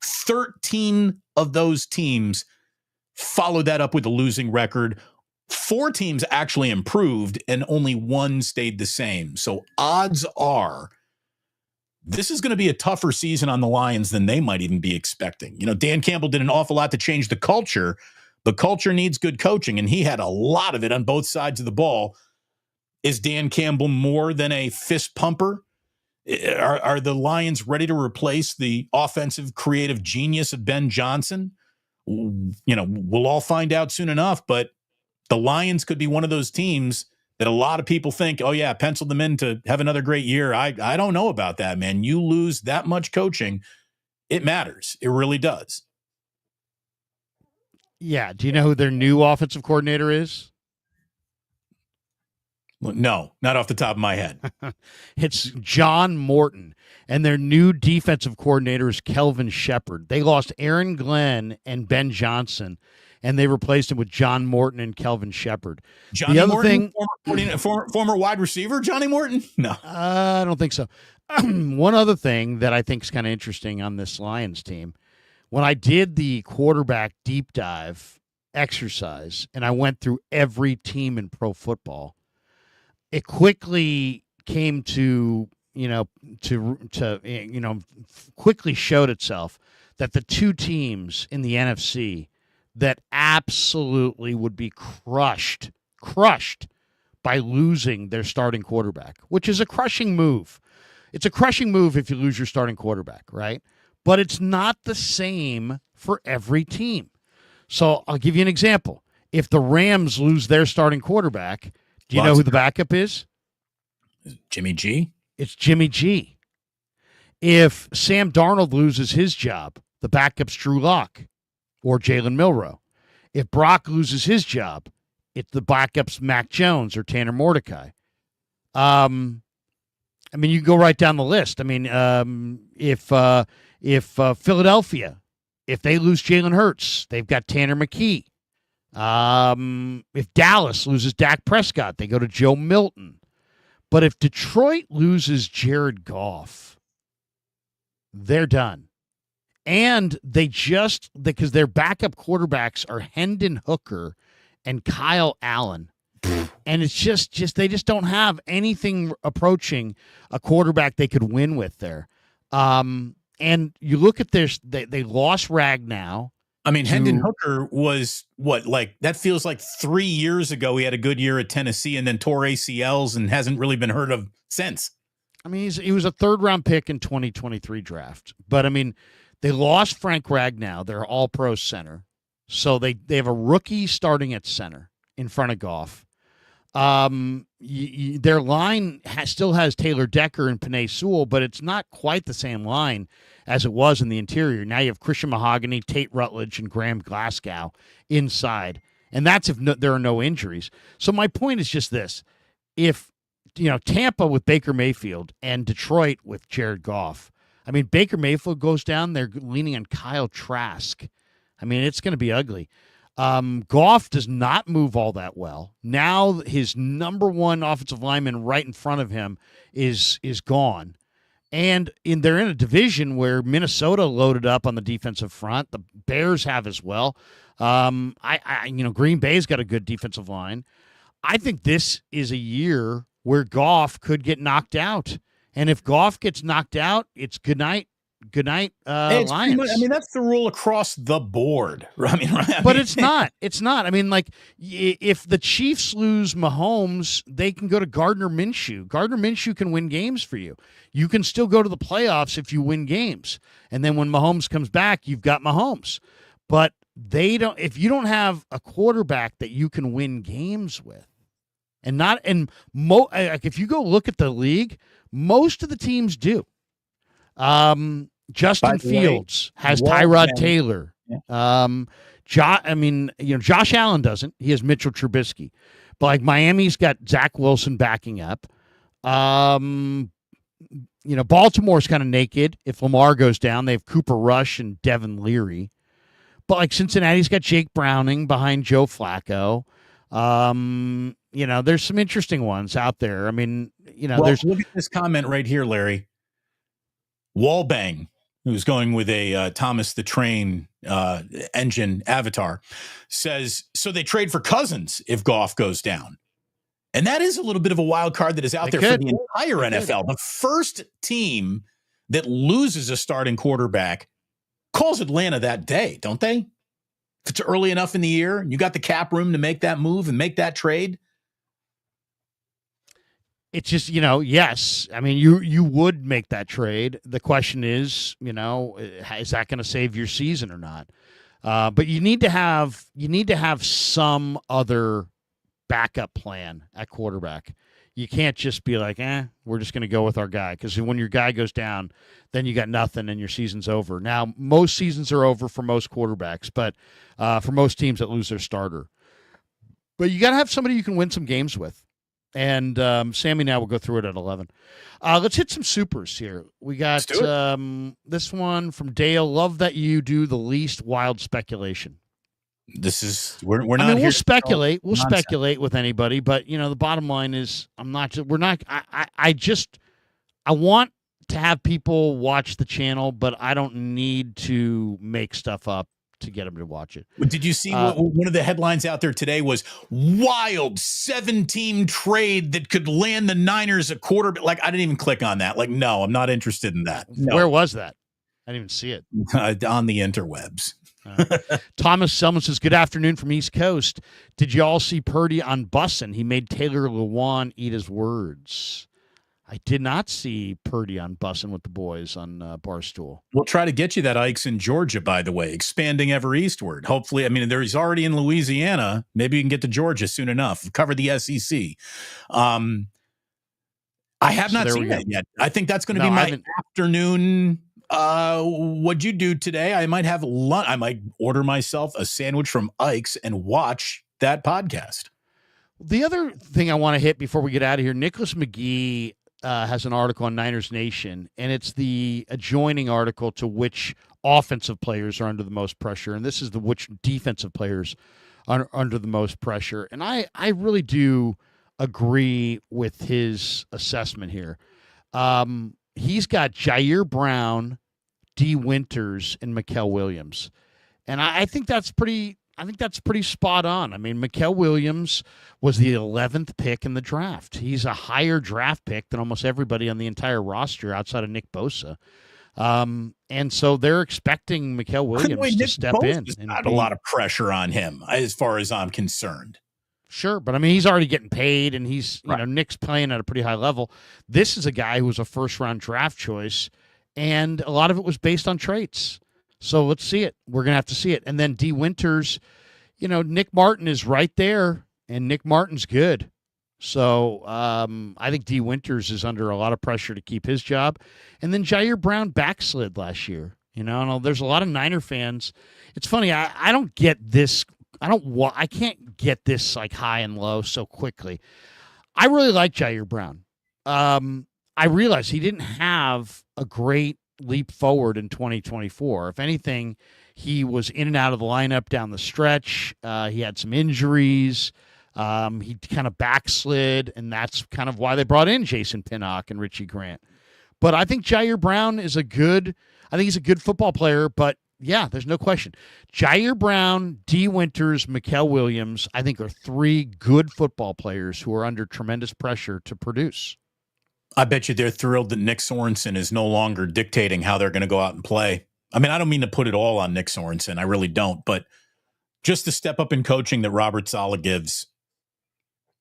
13 of those teams followed that up with a losing record. 4 teams actually improved and only 1 stayed the same. So odds are this is going to be a tougher season on the Lions than they might even be expecting. Dan Campbell did an awful lot to change the culture, but culture needs good coaching, and he had a lot of it on both sides of the ball. Is Dan Campbell more than a fist pumper? Are the Lions ready to replace the offensive creative genius of Ben Johnson? We'll all find out soon enough, but the Lions could be one of those teams that a lot of people think, oh yeah, pencil them in to have another great year. I don't know about that, man. You lose that much coaching, it matters. It really does. Yeah. Do you know who their new offensive coordinator is? No, not off the top of my head. It's John Morton, and their new defensive coordinator is Kelvin Shepard. They lost Aaron Glenn and Ben Johnson, and they replaced him with John Morton and Kelvin Shepard. Johnny the other Morton, thing, former wide receiver, Johnny Morton? No. I don't think so. One other thing that I think is kind of interesting on this Lions team, when I did the quarterback deep dive exercise, and I went through every team in pro football, it quickly came to quickly showed itself that the 2 teams in the NFC that absolutely would be crushed by losing their starting quarterback, which is a crushing move. It's a crushing move if you lose your starting quarterback, right? But it's not the same for every team. So I'll give you an example. If the Rams lose their starting quarterback, do you know who the backup is? Jimmy G? It's Jimmy G. If Sam Darnold loses his job, the backup's Drew Lock or Jalen Milroe. If Brock loses his job, the backup's Mac Jones or Tanner Mordecai. You can go right down the list. If Philadelphia, if they lose Jalen Hurts, they've got Tanner McKee. If Dallas loses Dak Prescott, they go to Joe Milton. But if Detroit loses Jared Goff, they're done. And because their backup quarterbacks are Hendon Hooker and Kyle Allen. And it's just they just don't have anything approaching a quarterback they could win with there. And you look at this, they lost Ragnow. I mean, Hendon Hooker was that feels like 3 years ago. He had a good year at Tennessee and then tore ACLs and hasn't really been heard of since. I mean, he was a third-round pick in 2023 draft. But, I mean, they lost Frank Ragnow, their all-pro center. So they have a rookie starting at center in front of Goff. Their line still has Taylor Decker and Penei Sewell, but it's not quite the same line as it was in the interior. Now you have Christian Mahogany, Tate Rutledge, and Graham Glasgow inside, and that's if there are no injuries. So my point is just this: if Tampa with Baker Mayfield and Detroit with Jared Goff, I mean Baker Mayfield goes down, they're leaning on Kyle Trask. I mean it's going to be ugly. Goff does not move all that well. Now his number one offensive lineman right in front of him is gone. And they're in a division where Minnesota loaded up on the defensive front. The Bears have as well. Green Bay's got a good defensive line. I think this is a year where Goff could get knocked out. And if Goff gets knocked out, it's good night. Good night, Lions. I mean, that's the rule across the board. But it's not. It's not. I mean, like, if the Chiefs lose Mahomes, they can go to Gardner Minshew. Gardner Minshew can win games for you. You can still go to the playoffs if you win games. And then when Mahomes comes back, you've got Mahomes. But if you don't have a quarterback that you can win games with, if you go look at the league, most of the teams do. Justin Fields has Tyrod Taylor. Yeah. Josh Allen doesn't. He has Mitchell Trubisky. But like Miami's got Zach Wilson backing up. Baltimore's kind of naked. If Lamar goes down, they have Cooper Rush and Devin Leary. But like Cincinnati's got Jake Browning behind Joe Flacco. There's some interesting ones out there. I mean, there's look at this comment right here, Larry. Wallbang, who's going with a Thomas the Train engine avatar, says, so they trade for Cousins if Goff goes down. And that is a little bit of a wild card that is out there for the entire NFL. The first team that loses a starting quarterback calls Atlanta that day, don't they? If it's early enough in the year and you got the cap room to make that move and make that trade. It's just, yes. I mean, you would make that trade. The question is, is that going to save your season or not? But you need to have some other backup plan at quarterback. You can't just be like, we're just going to go with our guy. Because when your guy goes down, then you got nothing and your season's over. Now, most seasons are over for most quarterbacks, but for most teams that lose their starter. But you got to have somebody you can win some games with. And Sammy now will go through it at 11. Let's hit some supers here. We got this one from Dale. Love that you do the least wild speculation. This is we're not. I mean, we'll speculate. We'll speculate with anybody, but the bottom line is I want to have people watch the channel, but I don't need to make stuff up to get them to watch it. Did you see one of the headlines out there today was wild 7-team trade that could land the Niners a quarterback? Like, I didn't even click on that. Like, no, I'm not interested in that. No. Where was that? I didn't even see it. On the interwebs. Thomas Selman says, good afternoon from East Coast. Did you all see Purdy on Bussin'? He made Taylor Lewan eat his words. I did not see Purdy on Bussin' with the boys on Barstool. We'll try to get you that Ike's in Georgia, by the way, expanding ever eastward. Hopefully, I mean, he's already in Louisiana. Maybe you can get to Georgia soon enough. Cover the SEC. I have not seen that yet. I think that's going to be my afternoon. What'd you do today? I might have lunch. I might order myself a sandwich from Ike's and watch that podcast. The other thing I want to hit before we get out of here, Nicholas McGee has an article on Niners Nation, and it's the adjoining article to which offensive players are under the most pressure, and this is which defensive players under the most pressure. And I really do agree with his assessment here. He's got Jair Brown, D. Winters, and Mikael Williams. And I think that's pretty spot on. I mean, Mikael Williams was the 11th pick in the draft. He's a higher draft pick than almost everybody on the entire roster outside of Nick Bosa. And so they're expecting Mikael Williams to step in. And not a lot of pressure on him as far as I'm concerned. Sure, but I mean, he's already getting paid, and he's Nick's playing at a pretty high level. This is a guy who was a first-round draft choice, and a lot of it was based on traits. So let's see it. We're going to have to see it. And then D. Winters, Nick Martin is right there, and Nick Martin's good. So I think D. Winters is under a lot of pressure to keep his job. And then Jair Brown backslid last year. And there's a lot of Niner fans. It's funny. I don't get this. I can't get this like high and low so quickly. I really like Jair Brown. I realize he didn't have a great leap forward in 2024. If anything, he was in and out of the lineup down the stretch. He had some injuries. He kind of backslid, and that's kind of why they brought in Jason Pinnock and Richie Grant. But I think Jair Brown he's a good football player, but yeah, there's no question. Jair Brown, D. Winters, Mikael Williams, I think are three good football players who are under tremendous pressure to produce. I bet you they're thrilled that Nick Sorensen is no longer dictating how they're going to go out and play. I mean, I don't mean to put it all on Nick Sorensen. I really don't. But just the step up in coaching that Robert Saleh gives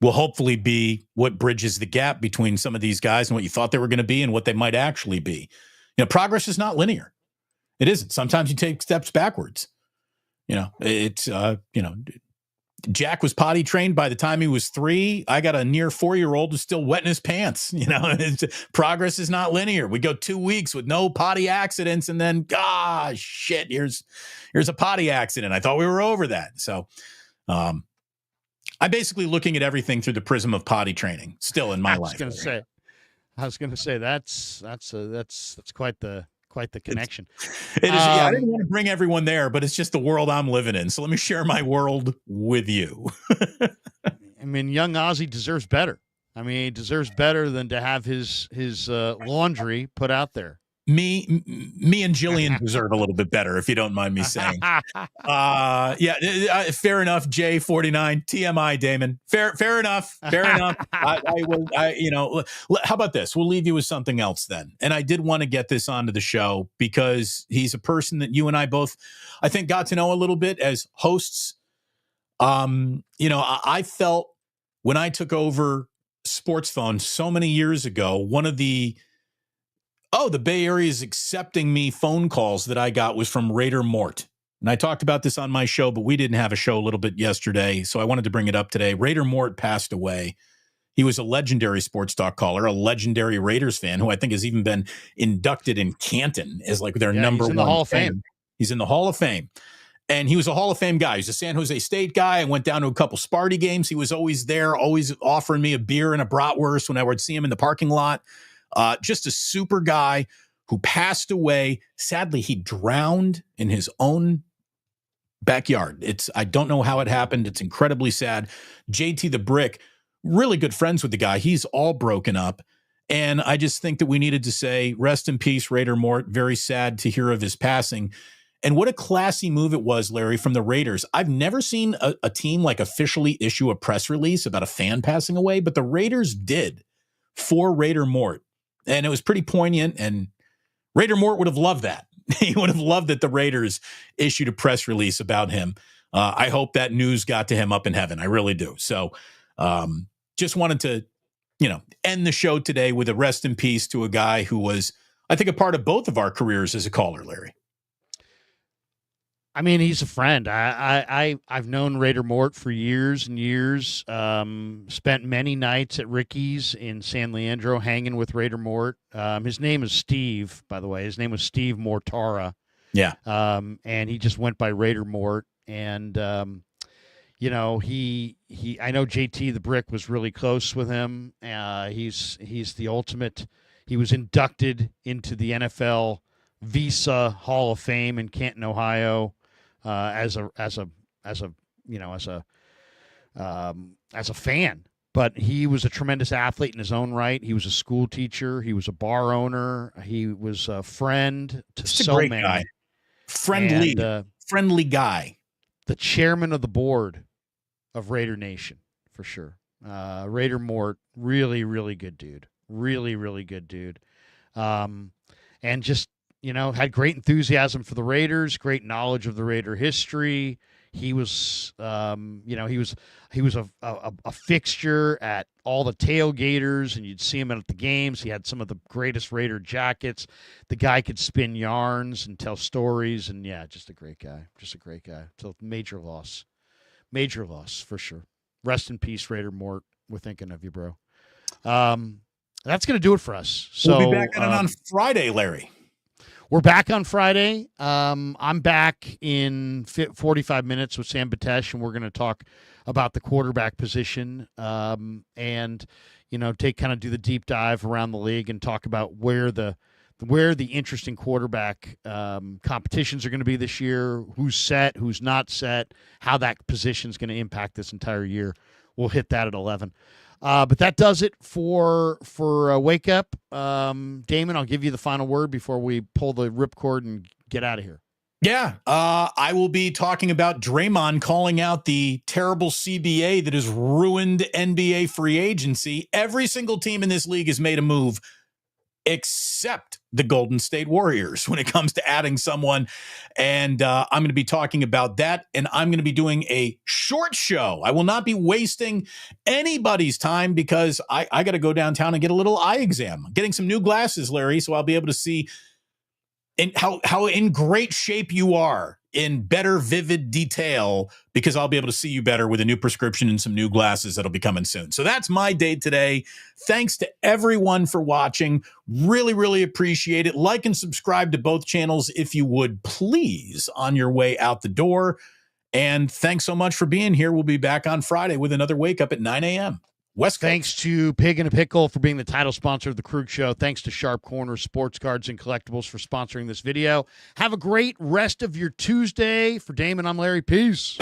will hopefully be what bridges the gap between some of these guys and what you thought they were going to be and what they might actually be. Progress is not linear. It isn't. Sometimes you take steps backwards. Jack was potty trained by the time he was 3. I got a near 4-year-old who's still wetting his pants. Progress is not linear. We go 2 weeks with no potty accidents, and then, gosh, shit, here's a potty accident. I thought we were over that. So, I'm basically looking at everything through the prism of potty training still in my life. I was going to say that's quite the connection. It is. I didn't want to bring everyone there, but it's just the world I'm living in. So let me share my world with you. I mean, young Ozzy deserves better. I mean, he deserves better than to have his laundry put out there. Me and Jillian deserve a little bit better, if you don't mind me saying. Fair enough. J49 TMI, Damon. Fair enough. How about this? We'll leave you with something else then. And I did want to get this onto the show because he's a person that you and I both, I think, got to know a little bit as hosts. I felt when I took over Sports Phone so many years ago, one of the Bay Area is accepting me phone calls that I got was from Raider Mort. And I talked about this on my show, but we didn't have a show a little bit yesterday, so I wanted to bring it up today. Raider Mort passed away. He was a legendary sports talk caller, a legendary Raiders fan who I think has even been inducted in Canton as like their number one. He's in the Hall of Fame. He's in the Hall of Fame. And he was a Hall of Fame guy. He's a San Jose State guy. I went down to a couple Sparty games. He was always there, always offering me a beer and a bratwurst when I would see him in the parking lot. Just a super guy who passed away. Sadly, he drowned in his own backyard. I don't know how it happened. It's incredibly sad. JT the Brick, really good friends with the guy. He's all broken up. And I just think that we needed to say, rest in peace, Raider Mort. Very sad to hear of his passing. And what a classy move it was, Larry, from the Raiders. I've never seen a team like officially issue a press release about a fan passing away, but the Raiders did for Raider Mort. And it was pretty poignant, and Raider Mort would have loved that. He would have loved that the Raiders issued a press release about him. I hope that news got to him up in heaven. I really do. So just wanted to, end the show today with a rest in peace to a guy who was, I think, a part of both of our careers as a caller, Larry. I mean, he's a friend. I've known Raider Mort for years and years. Spent many nights at Ricky's in San Leandro hanging with Raider Mort. His name is Steve, by the way. His name was Steve Mortara. Yeah. And he just went by Raider Mort. And I know JT the Brick was really close with him. He's the ultimate. He was inducted into the NFL Visa Hall of Fame in Canton, Ohio. As a as a fan. But he was a tremendous athlete in his own right. He was a school teacher. He was a bar owner. He was a friend to so many. Guy. Friendly guy. The chairman of the board of Raider Nation, for sure. Raider Mort, really, really good dude. Really, really good dude. And just, had great enthusiasm for the Raiders, great knowledge of the Raider history. He was, he was a fixture at all the tailgaters, and you'd see him at the games. He had some of the greatest Raider jackets. The guy could spin yarns and tell stories, and just a great guy. Just a great guy. So major loss for sure. Rest in peace, Raider Mort. We're thinking of you, bro. That's going to do it for us. So we'll be back on Friday, Larry. We're back on Friday. I'm back in 45 minutes with Sam Batesh, and we're going to talk about the quarterback position and, do the deep dive around the league and talk about where the interesting quarterback competitions are going to be this year, who's set, who's not set, how that position is going to impact this entire year. We'll hit that at 11. But that does it for Wake Up. Damon, I'll give you the final word before we pull the ripcord and get out of here. Yeah, I will be talking about Draymond calling out the terrible CBA that has ruined NBA free agency. Every single team in this league has made a move except the Golden State Warriors when it comes to adding someone. And I'm going to be talking about that, and I'm going to be doing a short show. I will not be wasting anybody's time because I got to go downtown and get a little eye exam. I'm getting some new glasses, Larry, so I'll be able to see how in great shape you are in better vivid detail, because I'll be able to see you better with a new prescription and some new glasses that'll be coming soon. So that's my day today. Thanks to everyone for watching. Really, really appreciate it. Like and subscribe to both channels if you would, please, on your way out the door. And thanks so much for being here. We'll be back on Friday with another Wake Up at 9 a.m. West Coast. Thanks to Pig and a Pickle for being the title sponsor of the Krug Show. Thanks to Sharp Corner Sports Cards and Collectibles for sponsoring this video. Have a great rest of your Tuesday. For Damon, I'm Larry. Peace.